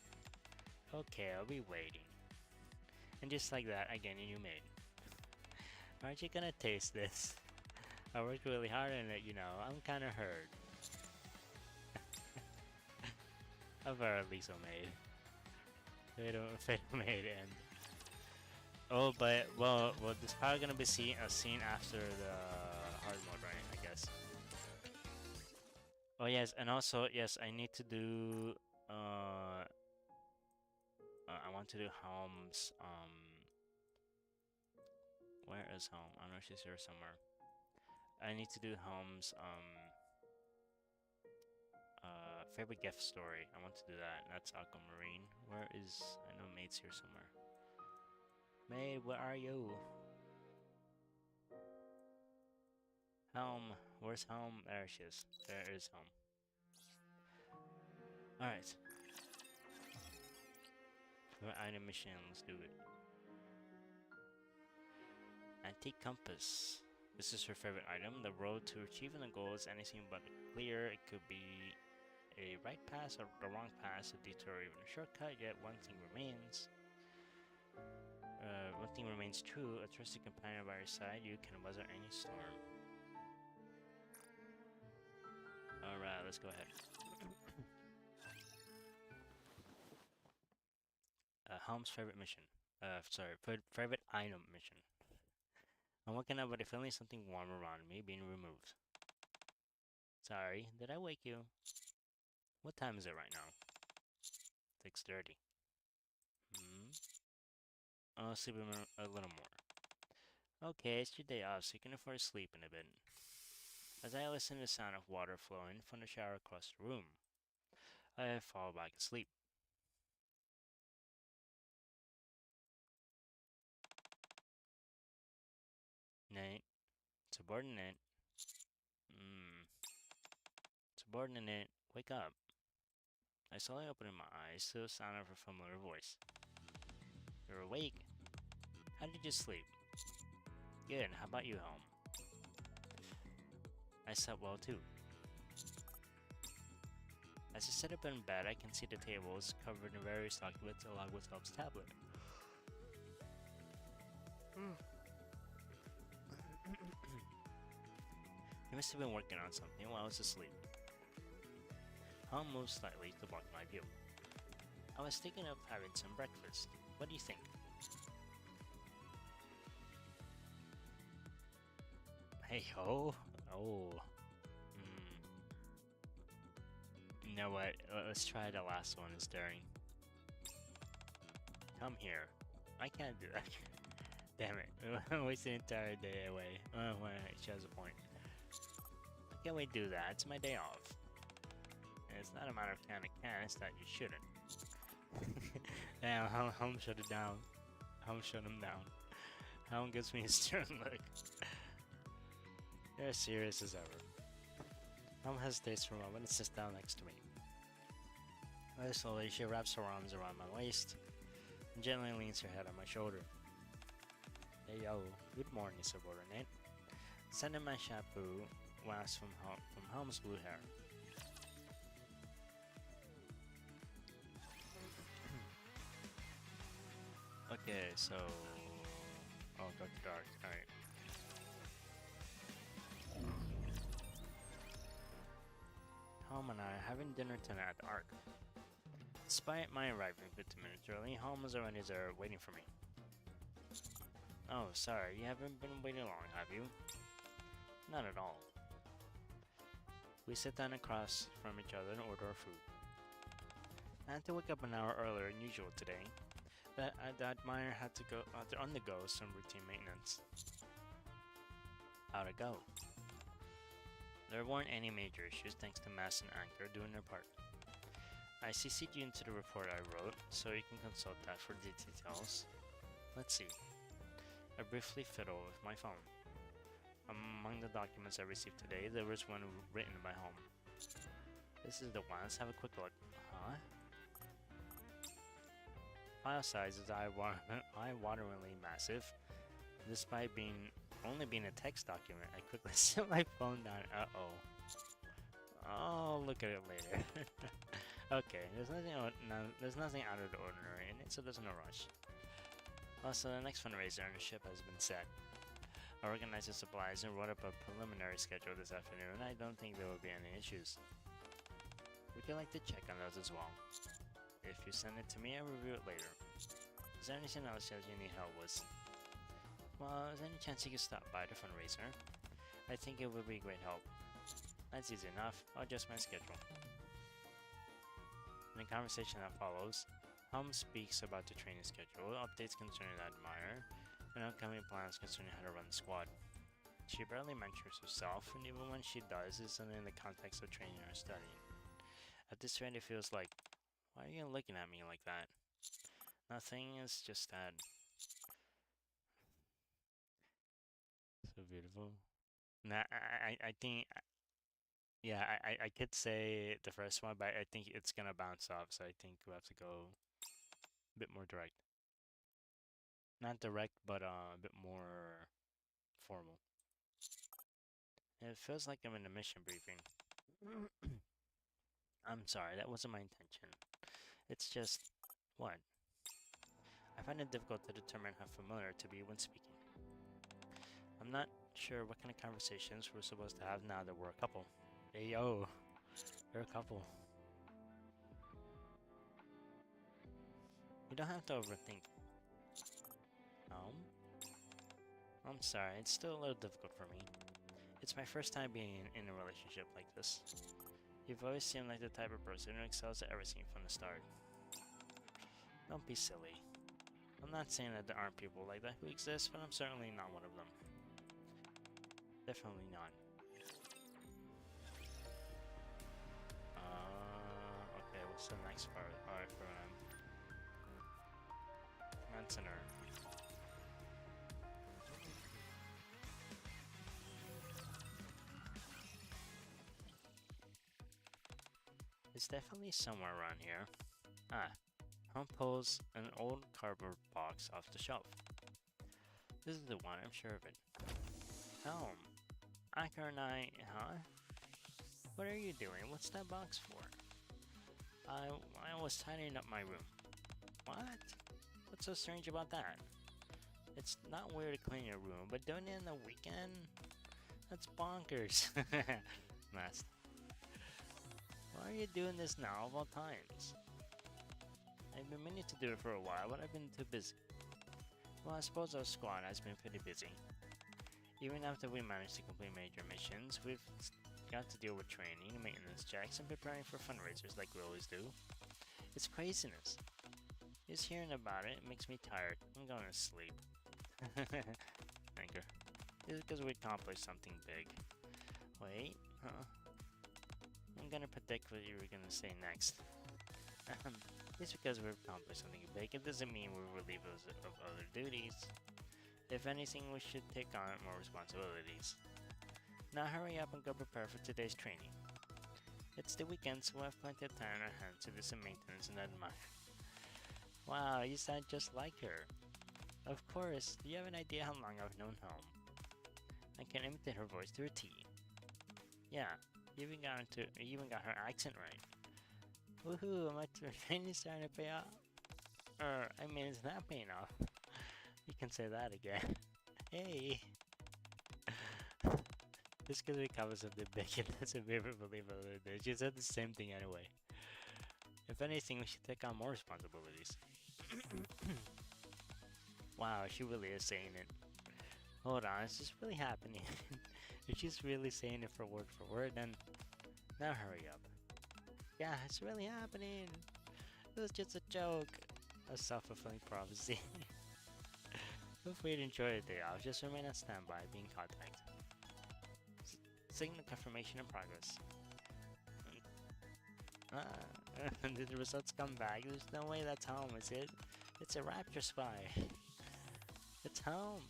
Okay, I'll be waiting. And just like that, I get a new maid. Aren't you gonna taste this? I worked really hard on it, you know. I'm kinda hurt. Apparently so made. Fatal made and well, this is probably gonna be a scene after the hard mode, right? I guess. Oh yes, and also yes, I need to do. I want to do Helm's. Where is Helm? I know she's here somewhere. I need to do Helm's. Favorite gift story. I want to do that. That's Aquamarine. Where is? I know Maid's here somewhere. Maid, where are you? Helm. Where's Helm? There she is. There is Helm. Alright. Item mission. Let's do it. Antique compass. This is her favorite item. The road to achieving the goal is anything but clear. It could be a right pass or the wrong pass, a detour, or even a shortcut, yet one thing remains. One thing remains true, a trusted companion by your side, you can weather any storm. Alright, let's go ahead. Helm's favorite mission. Favorite item mission. I'm waking up with a feeling something warm around me being removed. Sorry, did I wake you? What time is it right now? 6:30. I'll sleep a little more. Okay, it's your day off, so you can afford to sleep in a bit. As I listen to the sound of water flowing from the shower across the room, I fall back asleep. Nate. Subordinate. Subordinate, wake up. I slowly opened my eyes to the sound of a familiar voice. You're awake? How did you sleep? Good, how about you, Helm? I slept well too. As I sit up in bed, I can see the table is covered in various documents along with Helm's tablet. He must have been working on something while I was asleep. Helm moved slightly to block my view. I was thinking of having some breakfast. What do you think? Hey ho! Oh. You know what? Let's try the last one. It's daring. Come here. I can't do that. Damn it. I wasted an entire day away. Oh, wait, she has a point. I can't wait to do that. It's my day off. And it's not a matter of can, it's that you shouldn't. Damn, Helm shut it down. Helm shut him down. Helm gives me a stern look. You're as serious as ever. Helm hesitates for a moment and sits down next to me. Very slowly, she wraps her arms around my waist and gently leans her head on my shoulder. Hey yo, good morning, subordinate. Sending my shampoo wax from Helm's blue hair. Okay, so... Oh, got dark. Alright. Home and I are having dinner tonight at the Ark. Despite my arriving 15 minutes early, Home is already there waiting for me. Oh, sorry, you haven't been waiting long, have you? Not at all. We sit down across from each other and order our food. I had to wake up an hour earlier than usual today. The admirer had to undergo some routine maintenance. How'd it go? There weren't any major issues thanks to Mass and Anchor doing their part. I CC'd you into the report I wrote, so you can consult that for the details. Let's see. I briefly fiddled with my phone. Among the documents I received today, there was one written by Home. This is the one. Let's have a quick look. Huh? File size is eye-wateringly massive. Despite only being a text document, I quickly set my phone down. Uh-oh. I'll look at it later. Okay, there's nothing out of the ordinary in it, so there's no rush. Also, the next fundraiser on the ship has been set. I organized the supplies and wrote up a preliminary schedule this afternoon, and I don't think there will be any issues. Would you like to check on those as well? If you send it to me, I'll review it later. Is there anything else that you need help with? Well, is there any chance you could stop by the fundraiser? I think it would be great help. That's easy enough. I'll adjust my schedule. In the conversation that follows, Hum speaks about the training schedule, updates concerning the admirer, and upcoming plans concerning how to run the squad. She barely mentions herself, and even when she does, it's in the context of training or studying. At this rate, it feels like, why are you looking at me like that? Nothing, it's just that. So beautiful. Nah, I think, yeah, I could say the first one, but I think it's gonna bounce off, so I think we have to go a bit more direct. Not direct, but a bit more formal. It feels like I'm in a mission briefing. I'm sorry, that wasn't my intention. It's just... what? I find it difficult to determine how familiar to be when speaking. I'm not sure what kind of conversations we're supposed to have now that we're a couple. Hey yo, you're a couple. You don't have to overthink. I'm sorry, it's still a little difficult for me. It's my first time being in a relationship like this. You've always seemed like the type of person who excels at everything from the start. Don't be silly. I'm not saying that there aren't people like that who exist, but I'm certainly not one of them. Definitely not. Okay, what's the next part? Alright, for Mansoner. It's definitely somewhere around here. Ah, Hum pulls an old cardboard box off the shelf. This is the one, I'm sure of it. Helm. Anchor and I, huh? What are you doing? What's that box for? I was tidying up my room. What? What's so strange about that? It's not weird to clean your room, but doing it in the weekend? That's bonkers. Messed. Why are you doing this now of all times? I've been meaning to do it for a while, but I've been too busy. Well, I suppose our squad has been pretty busy. Even after we managed to complete major missions, we've got to deal with training, maintenance checks, and preparing for fundraisers like we always do. It's craziness. Just hearing about it makes me tired. I'm going to sleep. Anchor. This is because we accomplished something big. Wait, huh? I'm gonna predict what you were gonna say next. Just because we've accomplished something big, it doesn't mean we relieve us of other duties. If anything, we should take on more responsibilities. Now hurry up and go prepare for today's training. It's the weekend, so we'll have plenty of time on our hands to do some maintenance and admire. Wow, you sound just like her. Of course, do you have an idea how long I've known Home? I can imitate her voice to a T. Yeah, you even got her accent right. Woohoo, my training's starting to pay off. I mean, it's not paying off. can say that again. Hey! Just because we cover something big, it doesn't make me believe it. She said the same thing anyway. If anything, we should take on more responsibilities. Wow, she really is saying it. Hold on, is this really happening? If she's really saying it for word, then now hurry up. Yeah, it's really happening. It was just a joke. A self-fulfilling prophecy. Feel free to enjoy the day off. Just remain on standby, be in contact. Signal confirmation in progress. Did the results come back? There's no way that's home, is it? It's a rapture spy. It's home.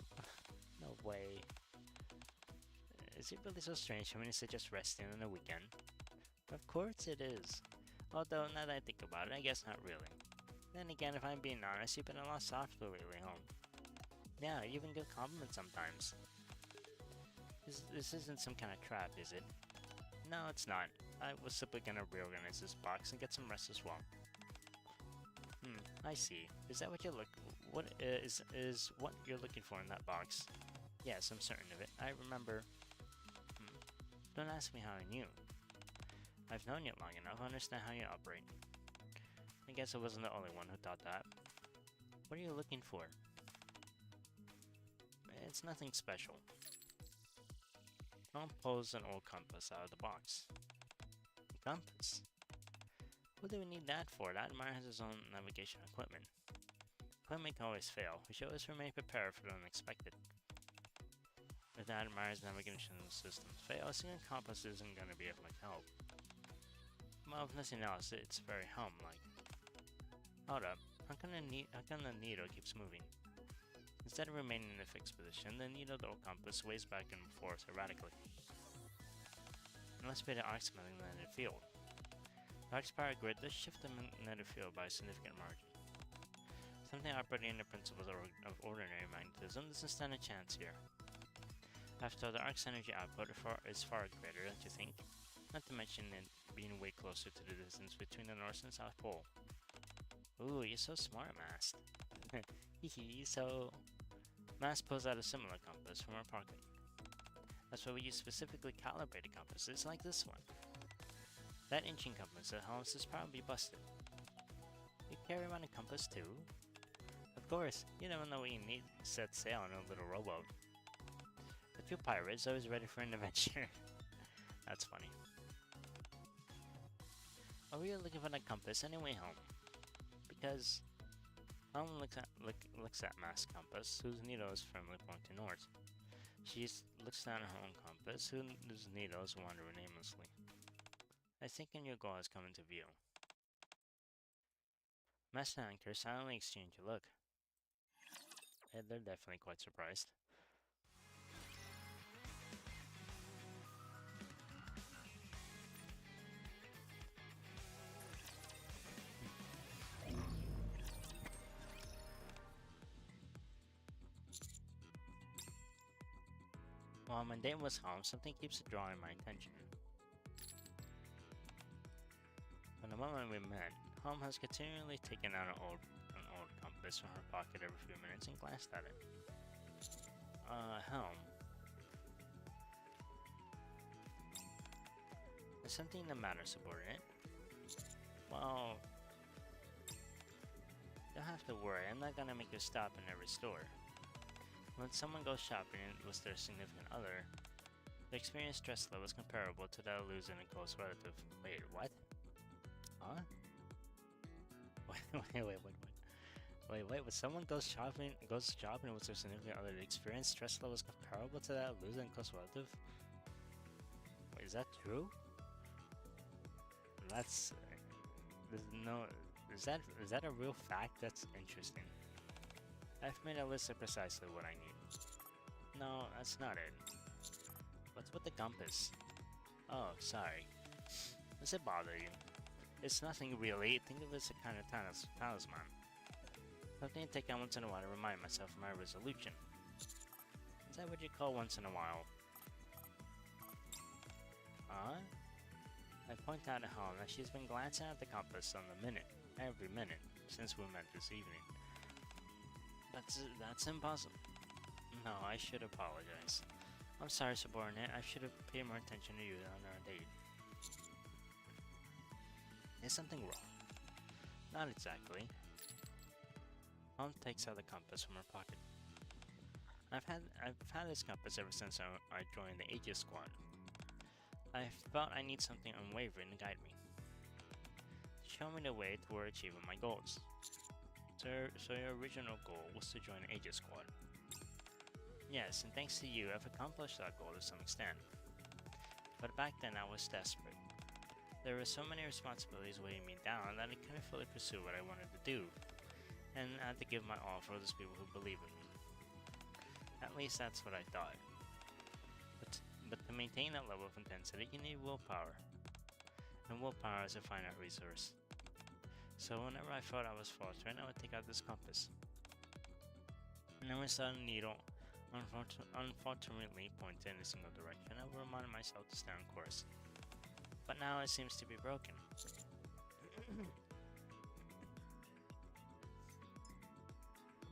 No way. Is it really so strange when you suggest resting on the weekend? Of course it is. Although, now that I think about it, I guess not really. Then again, if I'm being honest, you've been a lot softer lately, home. Yeah, you even give compliments sometimes. This isn't some kind of trap, is it? No, it's not. I was simply gonna reorganize this box and get some rest as well. I see. Is that what you're what is what you're looking for in that box? Yes, I'm certain of it. I remember. Don't ask me how I knew. I've known you long enough to understand how you operate. I guess I wasn't the only one who thought that. What are you looking for? It's nothing special. I'll pulls an old compass out of the box. A compass? What do we need that for? That admirer has his own navigation equipment. Equipment can always fail. We should always remain prepared for the unexpected. If that admirer's navigation systems fail, seeing a compass isn't going to be of much help. Well, if nothing else, it's very helm-like. Hold up. How come the needle keeps moving? Instead of remaining in a fixed position, the needle of the old compass sways back and forth erratically. It must be the arc's magnetic field. The arc's power grid does shift the magnetic field by a significant margin. Something operating in the principles of ordinary magnetism doesn't stand a chance here. After all, the arc's energy output is far greater, don't you think? Not to mention it being way closer to the distance between the North and South Pole. Ooh, you're so smart, Mast. Hehe, so... Mast pulls out a similar compass from her pocket. That's why we use specifically calibrated compasses like this one. That inching compass at home is probably busted. You carry around a compass too? Of course, you never know what you need to set sail on a little rowboat. The two pirates always ready for an adventure. That's funny. Are we looking for that compass anyway home? Because Home looks at Mast's compass, whose needle is firmly pointing north. She looks down at her own compass, whose needles wander aimlessly. I think a new goal has come into view. Mast and Anchor silently exchange a look. They're definitely quite surprised. While my date was home, something keeps drawing my attention. From the moment we met, Home has continually taken out an old compass from her pocket every few minutes and glanced at it. Helm. Is something the matter, subordinate? Well, don't have to worry, I'm not gonna make you stop in every store. When someone goes shopping with their significant other, the experience stress level is comparable to that of losing a close relative. Wait, what? Huh? Wait, when someone goes shopping with their significant other, the experience stress level is comparable to that of losing a close relative? Wait, is that true? Is that a real fact? That's interesting. I've made a list of precisely what I need. No, that's not it. What's with the compass? Oh, sorry. Does it bother you? It's nothing really. Think of it as a kind of talisman. Something I take out once in a while to remind myself of my resolution. Is that what you call once in a while? Huh? I point out at Helen that she's been glancing at the compass on the minute, every minute, since we met this evening. That's impossible. No, I should apologize. I'm sorry, subordinate. I should have paid more attention to you on our date. Is something wrong? Not exactly. Mom takes out the compass from her pocket. I've had this compass ever since I joined the Aegis squad. I felt I need something unwavering to guide me. Show me the way toward achieving my goals. So your original goal was to join the Aegis squad. Yes, and thanks to you, I've accomplished that goal to some extent. But back then I was desperate. There were so many responsibilities weighing me down that I couldn't fully pursue what I wanted to do, and I had to give my all for those people who believe in me. At least that's what I thought. But to maintain that level of intensity, you need willpower. And willpower is a finite resource. So whenever I felt I was faltering, I would take out this compass. Whenever I saw a needle unfortunately pointed in a single direction, I would remind myself to stay on course. But now it seems to be broken.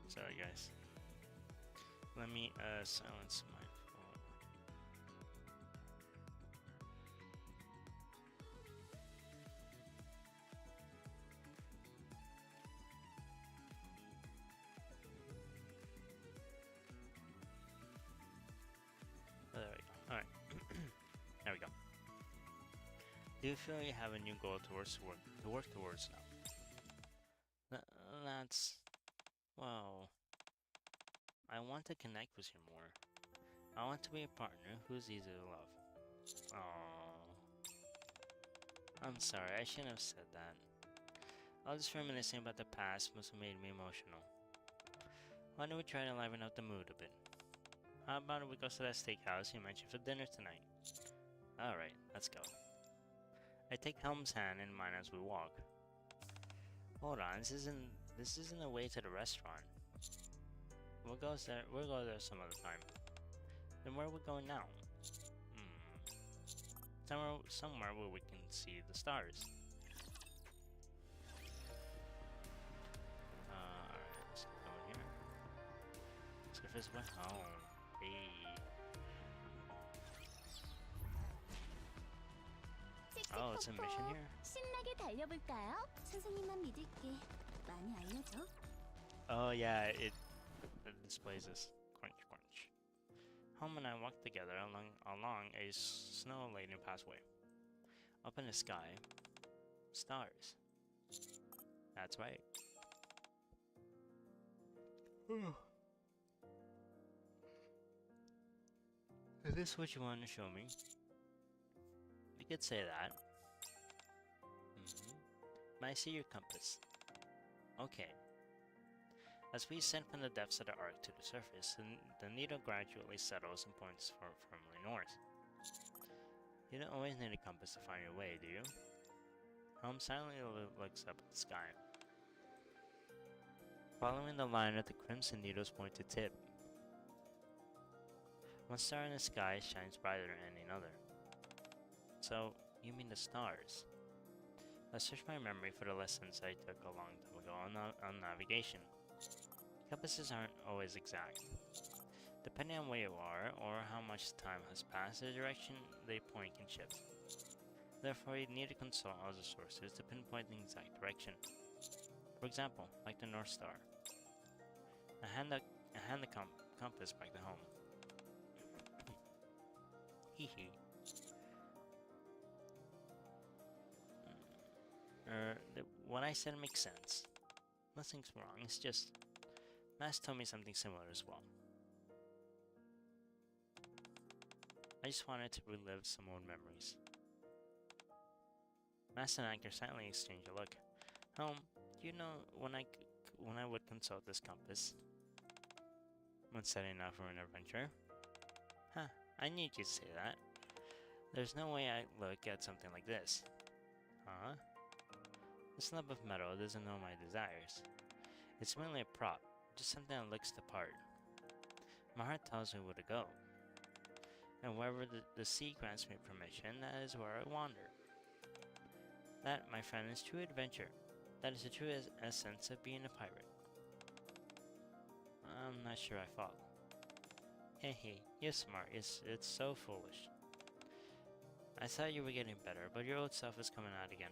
Sorry guys. Let me silence my phone. Oh, there we go. Alright. There we go. Do you feel you have a new goal to work towards now? That's... well... I want to connect with you more. I want to be a partner who's easy to love. Aww. I'm sorry, I shouldn't have said that. All this reminiscing about the past must have made me emotional. Why don't we try to liven up the mood a bit? How about if we go to that steakhouse you mentioned for dinner tonight? Alright, let's go. I take Helm's hand in mine as we walk. Hold on, this isn't the way to the restaurant. We'll go there some other time. Then where are we going now? Somewhere where we can see the stars. Alright, let's go in here. Surface went home. Hey. Oh, it's a mission here? 신나게 달려볼까요? 선생님만 믿을게. 많이 알려줘. Oh yeah, it displays this. Crunch, crunch. Home and I walked together along a snow-laden pathway. Up in the sky, stars. That's right. Is this what you want to show me? You could say that. But I see your compass. Okay. As we ascend from the depths of the arc to the surface, the needle gradually settles and points firmly north. You don't always need a compass to find your way, do you? Holmes silently looks up at the sky, following the line of the crimson needle's pointed tip. One star in the sky shines brighter than any other. So, you mean the stars? I searched my memory for the lessons I took a long time ago on navigation. Compasses aren't always exact. Depending on where you are, or how much time has passed, the direction they point can shift. Therefore, you need to consult other sources to pinpoint the exact direction. For example, like the North Star. I hand the compass back to home. Hehe. What I said makes sense. Nothing's wrong, it's just... Mass told me something similar as well. I just wanted to relive some old memories. Mass and Anchor silently exchange a look. You know, when I would consult this compass when setting out for an adventure? Huh, I knew you'd say that. There's no way I'd look at something like this. Huh? This lump of metal doesn't know my desires. It's merely a prop, just something that looks the part. My heart tells me where to go. And wherever the sea grants me permission, that is where I wander. That, my friend, is true adventure. That is the true essence of being a pirate. I'm not sure I follow. Hey, hey, you're smart. It's so foolish. I thought you were getting better, but your old self is coming out again.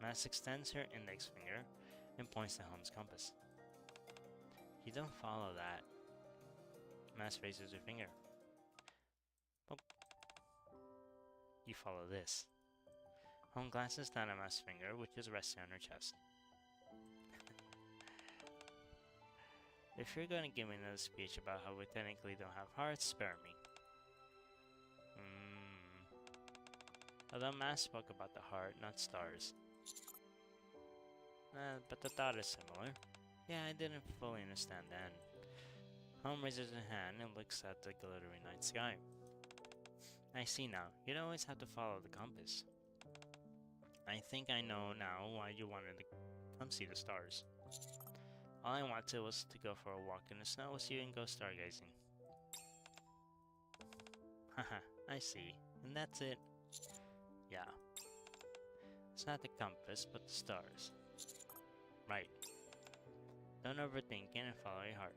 Mass extends her index finger and points to Helm's compass. You don't follow that. Mass raises her finger. Oh. You follow this. Helm glances down at Mass' finger, which is resting on her chest. If you're going to give me another speech about how we technically don't have hearts, spare me. Although Mass spoke about the heart, not stars. But the thought is similar. Yeah, I didn't fully understand then. Helm raises her hand and looks at the glittering night sky. I see now. You don't always have to follow the compass. I think I know now why you wanted to come see the stars. All I wanted was to go for a walk in the snow with you and go stargazing. Haha, I see. And that's it. Yeah. It's not the compass, but the stars. Right. Don't overthink it and follow your heart.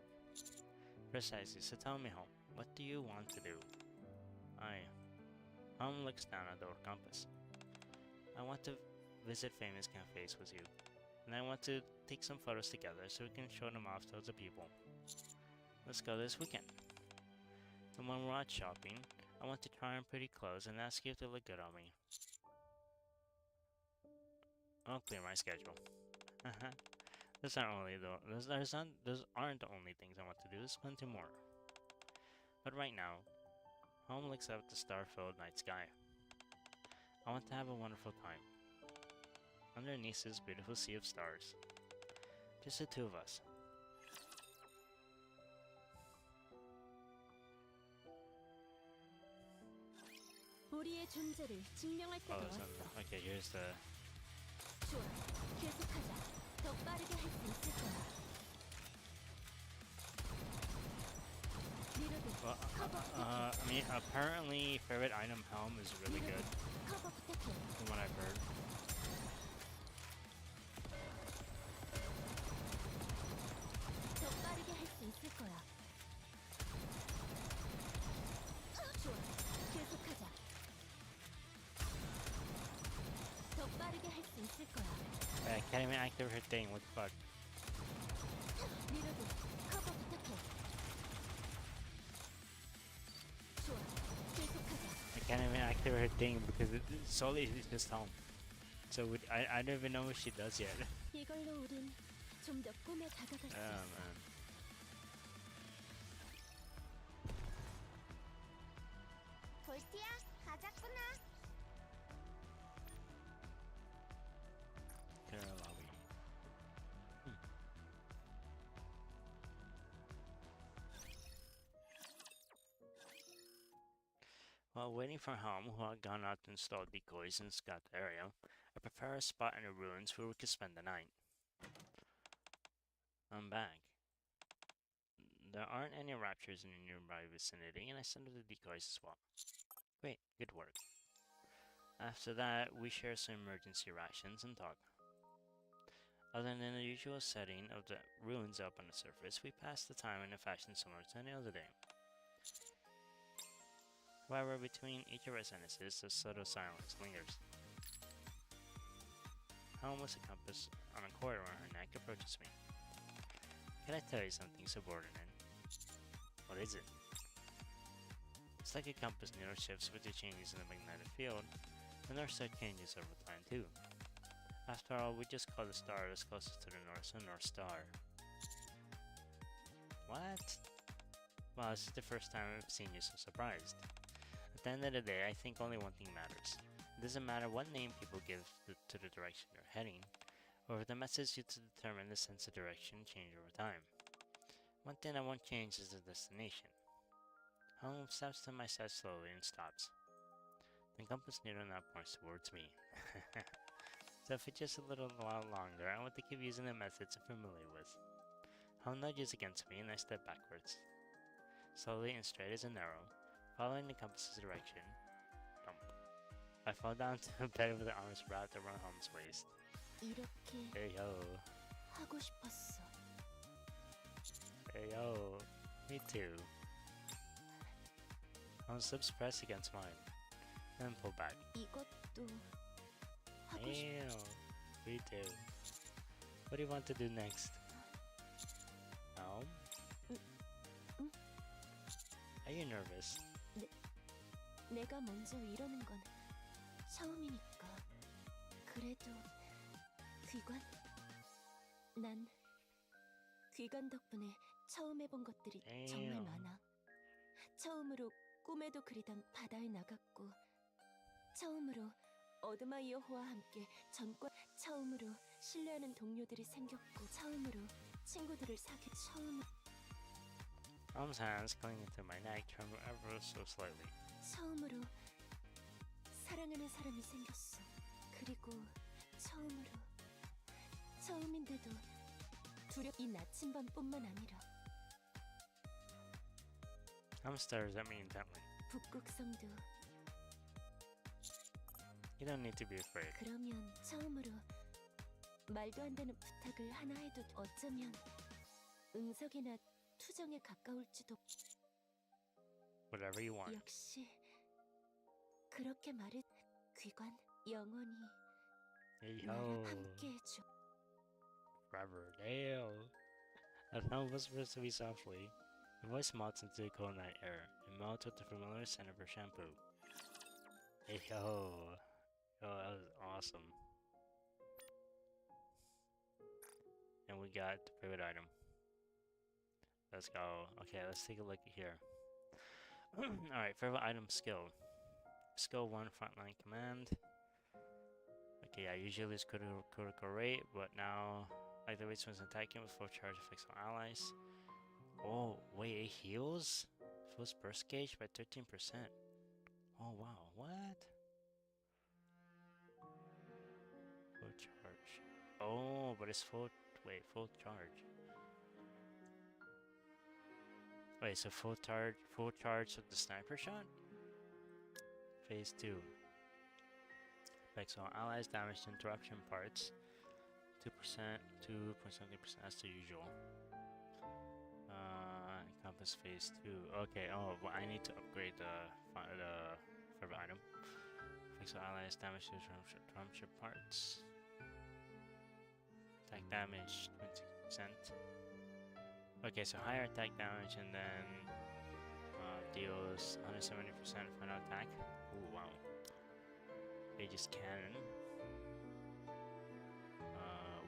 Precisely, so tell me, Home, what do you want to do? Home looks down at the compass. I want to visit famous cafes with you. And I want to take some photos together so we can show them off to other people. Let's go this weekend. And when we're out shopping, I want to try on pretty clothes and ask you if they look good on me. I'll clear my schedule. Those aren't the only things I want to do. There's plenty more. But right now, Home looks up at the star-filled night sky. I want to have a wonderful time. Underneath this beautiful sea of stars. Just the two of us. 우리의 존재를 증명할 때가 왔어. Okay, here's the... 좋아, 계속하자. 더 빠르게 할 수 있을 거야. Well, I mean, apparently favorite item Helm is really good. 커버 부탁해. From what I've heard. 더 빠르게 할 수 있을 거야. 좋아, 계속하자. 더 빠르게 할 수 있을 거야. I can't even activate her thing, what the fuck? 미러도 커버 부탁해. 좋아, 계속하자. I can't even activate her thing because solely it's just Helm. So I don't even know what she does yet. 이걸로 우린 좀 더 꿈에 다가갈 수 Oh 있어. man. 볼티야, 가자꾸나. While waiting for Helm, who had gone out to install decoys and scout the area, I prepared a spot in the ruins where we could spend the night. I'm back. There aren't any raptors in the nearby vicinity, and I sent the decoys as well. Great, good work. After that, we share some emergency rations and talk. Other than the usual setting of the ruins up on the surface, we pass the time in a fashion similar to any other day. However, between each of our sentences, a subtle silence lingers. Helm with a compass on a cord around her neck approaches me. Can I tell you something subordinate? What is it? It's like a compass needle shifts with the changes in the magnetic field, and our star changes over time too. After all, we just call the star that's closest to the North a North Star. What? Well, this is the first time I've seen you so surprised. At the end of the day, I think only one thing matters. It doesn't matter what name people give to the direction you're heading, or if the message used to determine the sense of direction change over time. One thing that won't change is the destination. Helm steps to my side slowly and stops. The compass needle now points towards me. So for just a little while longer, I want to keep using the methods I'm familiar with. Helm nudges against me and I step backwards. Slowly and straight as an arrow, following the compass's direction. I fall down to a bed with the arms wrapped around Helm's waist. 이렇게 Hey yo. 하고 싶었어. Hey yo, me too. Lips press against mine. Then pull back. 이것도 하고 싶. Damn, me too. What do you want to do next? 응? Are you nervous? 내가 먼저 이러는 건 처음이니까. 그래도 귀관? 난 귀관 덕분에 처음 해본 것들이 정말 Damn. 많아. 처음으로 꿈에도 그리던 바다에 나갔고, 처음으로 어드마이어호와 함께 전과, 처음으로 신뢰하는 동료들이 생겼고, 처음으로 친구들을 사귀, Mom's hands clinging to my neck tremble ever so slightly. 처음으로 사랑하는 사람이 생겼어. 그리고 처음인데도 이 나침반뿐만 아니라 Mom stares at me intently. 북극성도. You don't need to be afraid. 그러면 처음으로 말도 안 되는 부탁을 하나 해도 어쩌면 응석이나 투정에 가까울지도. Whatever you want. 역시 그렇게 말해. 귀관, 영원히 Hey 나를 yo, 함께 해줘. forever. Damn. The sound whispers to me softly. The voice melts into the cold night air. It melts with the familiar scent of her shampoo. Hey yo. Yo, that was awesome. And we got the favorite item. Let's go. Okay, let's take a look here. Alright, favorite item skill. Skill 1 frontline command. Okay, yeah, usually it's critical rate, but now activates when attacking with full charge effects on allies. Oh, wait, it heals? Fills burst gauge by 13%. Oh, wow, what? Full charge. Oh, but it's full charge. Wait, so full charge of the sniper shot? Phase 2. Effects on allies, damage to interruption parts. 2%, 2.70% as the usual. Encompass phase 2. Okay, oh, well, I need to upgrade the favorite item. Effects on allies, damage to interruption parts. Attack damage, 20%. Okay, so higher attack damage and then deals 170% final attack. Ooh, wow. Aegis Cannon.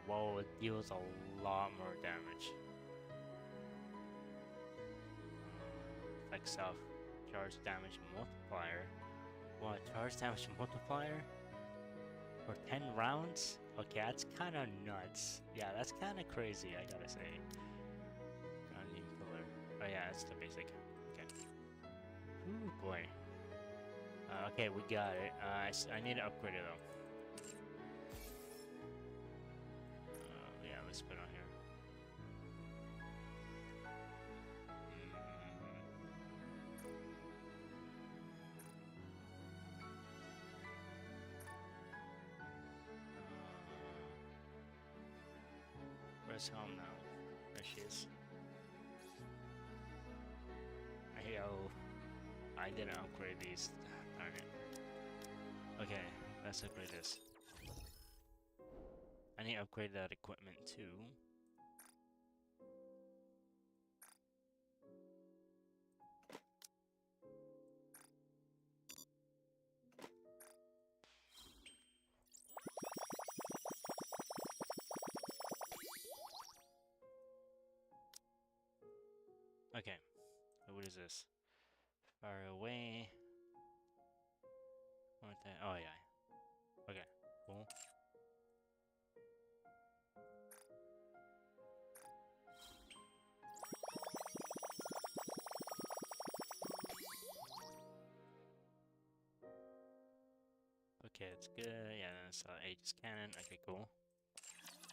Whoa, it deals a lot more damage. Effects of charge damage multiplier. Wow, charge damage multiplier? For 10 rounds? Okay, that's kind of nuts. Yeah, that's kind of crazy, I gotta say. New pillar. Oh yeah, that's the basic. Okay. Ooh, boy. Okay, we got it. I need to upgrade it though. Yeah, let's put it on here. Where's home now? There she is. Hey yo, I didn't upgrade these. Darn it. Okay, let's upgrade this. I need to upgrade that equipment too. Okay, so what is this? Far away. What the? Oh yeah. Okay, cool. Okay, it's good. Yeah, that's Aegis Cannon. Okay, cool.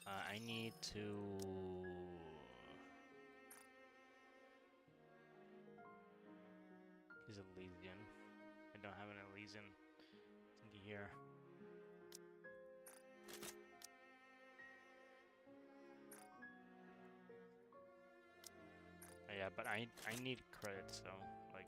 I need to. He's Elysian. I don't have an Elysian thingy here. Yeah, but I need credits though. Like.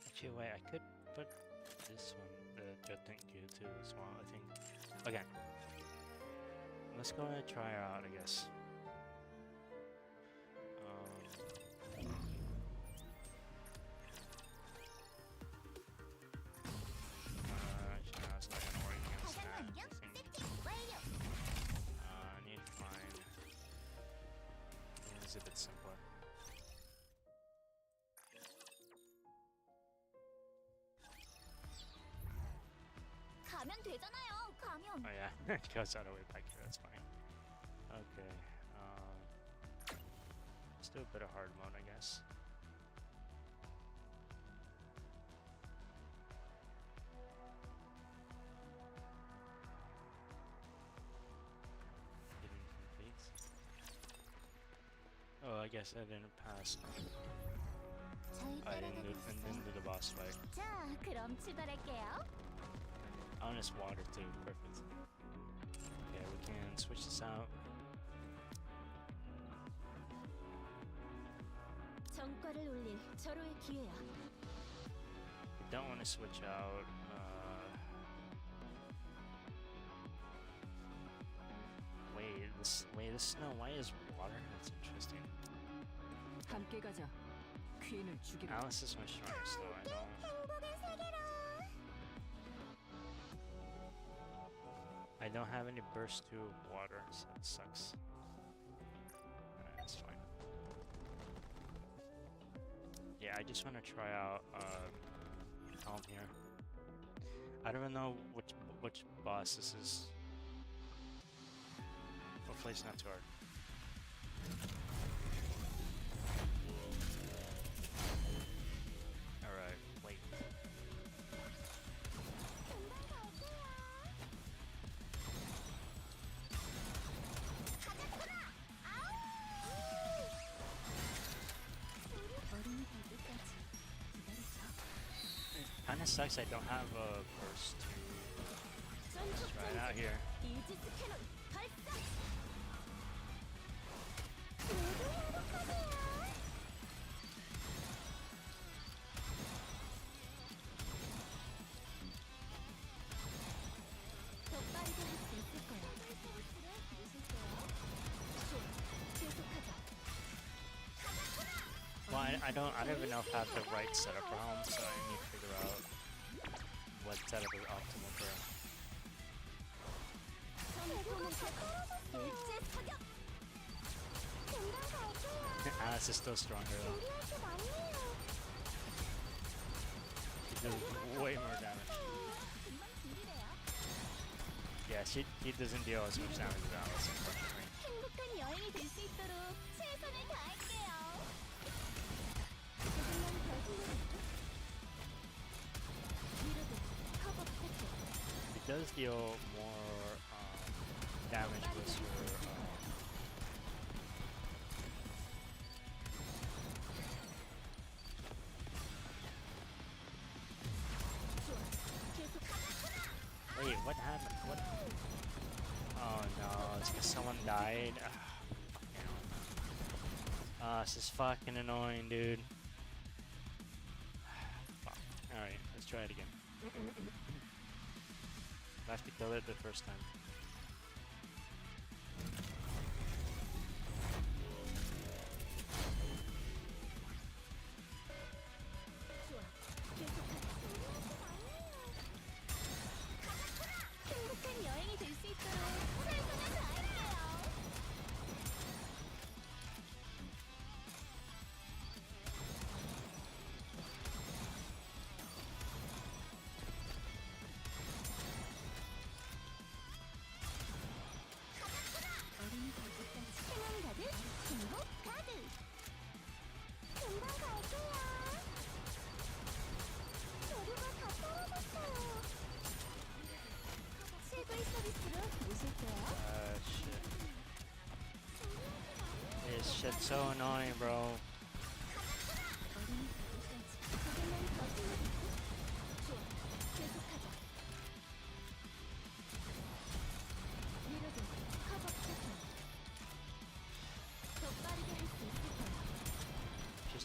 Actually, wait, I could put this one, the thank you too as well, I think. Okay. Let's go and try her out, I guess. Actually, no, it's not gonna work against that, I think. I need to find... It's a bit simpler. 가면 되잖아요. 가면. Oh yeah, it goes all the way back here, that's fine. Okay, let's do a bit of hard mode, I guess. Didn't complete. Oh, I guess I didn't pass. I didn't do the boss fight. 자, 그럼 출발할게요. Honest water too, perfect. Okay, we can switch this out. 정가를 올릴 절호의 기회야. We don't want to switch out. Wait, this Snow White is water? That's interesting. 함께 가자. 퀸을 죽이러. Alice is my strongest though, I don't... I don't have any burst to water, so that sucks. Alright, that's fine. Yeah, I just want to try out Calm here. I don't even know which boss this is. Hopefully it's not too hard. Alright, wait. Kinda sucks I don't have a burst. Let's try it out here. Well, I don't even know if I have the right setup for home, so I need to figure out what setup is optimal for him. Alice is still stronger though. She does way more damage. Yeah, he doesn't deal as much damage as Alice, unfortunately. 행복한 여행이 될 수 있도록 최선을 다할게요. It does deal more damage with her. Wait, what happened? What? Oh no, it's because someone died. This is fucking annoying, dude. Fuck. Alright, let's try it again. I have to kill it the first time. 행복한 여행이 될 수 있도록 최선을 다할게요. 어린이 가족까지 희망 가득, 행복 가득. 금방 갈게요. 재료가 다 떨어졌어요. 최고의 서비스로 모실게요. Shit. This shit's so annoying, bro. 어린이 가족까지 조금만 더 힘내고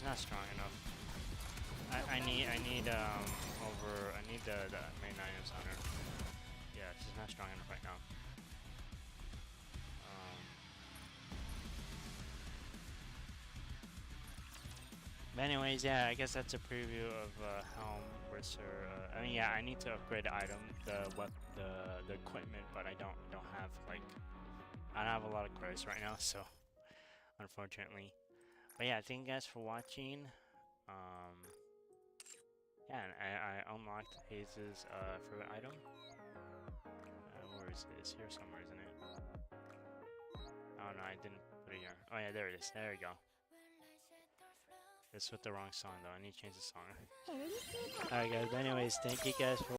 she's not strong enough. I need the main items on her. Yeah, she's not strong enough right now. But anyways, yeah, I guess that's a preview of Helm versus her. I mean, yeah, I need to upgrade the item, the equipment, but I don't have like I don't have a lot of credits right now, so unfortunately. But yeah, thank you guys for watching. Yeah, and I unlocked Haze's favorite item. Where is it? It's here somewhere, isn't it? Oh no, I didn't put it here. Oh yeah, there it is. There we go. It's with the wrong song though. I need to change the song. Alright guys, but anyways, thank you guys for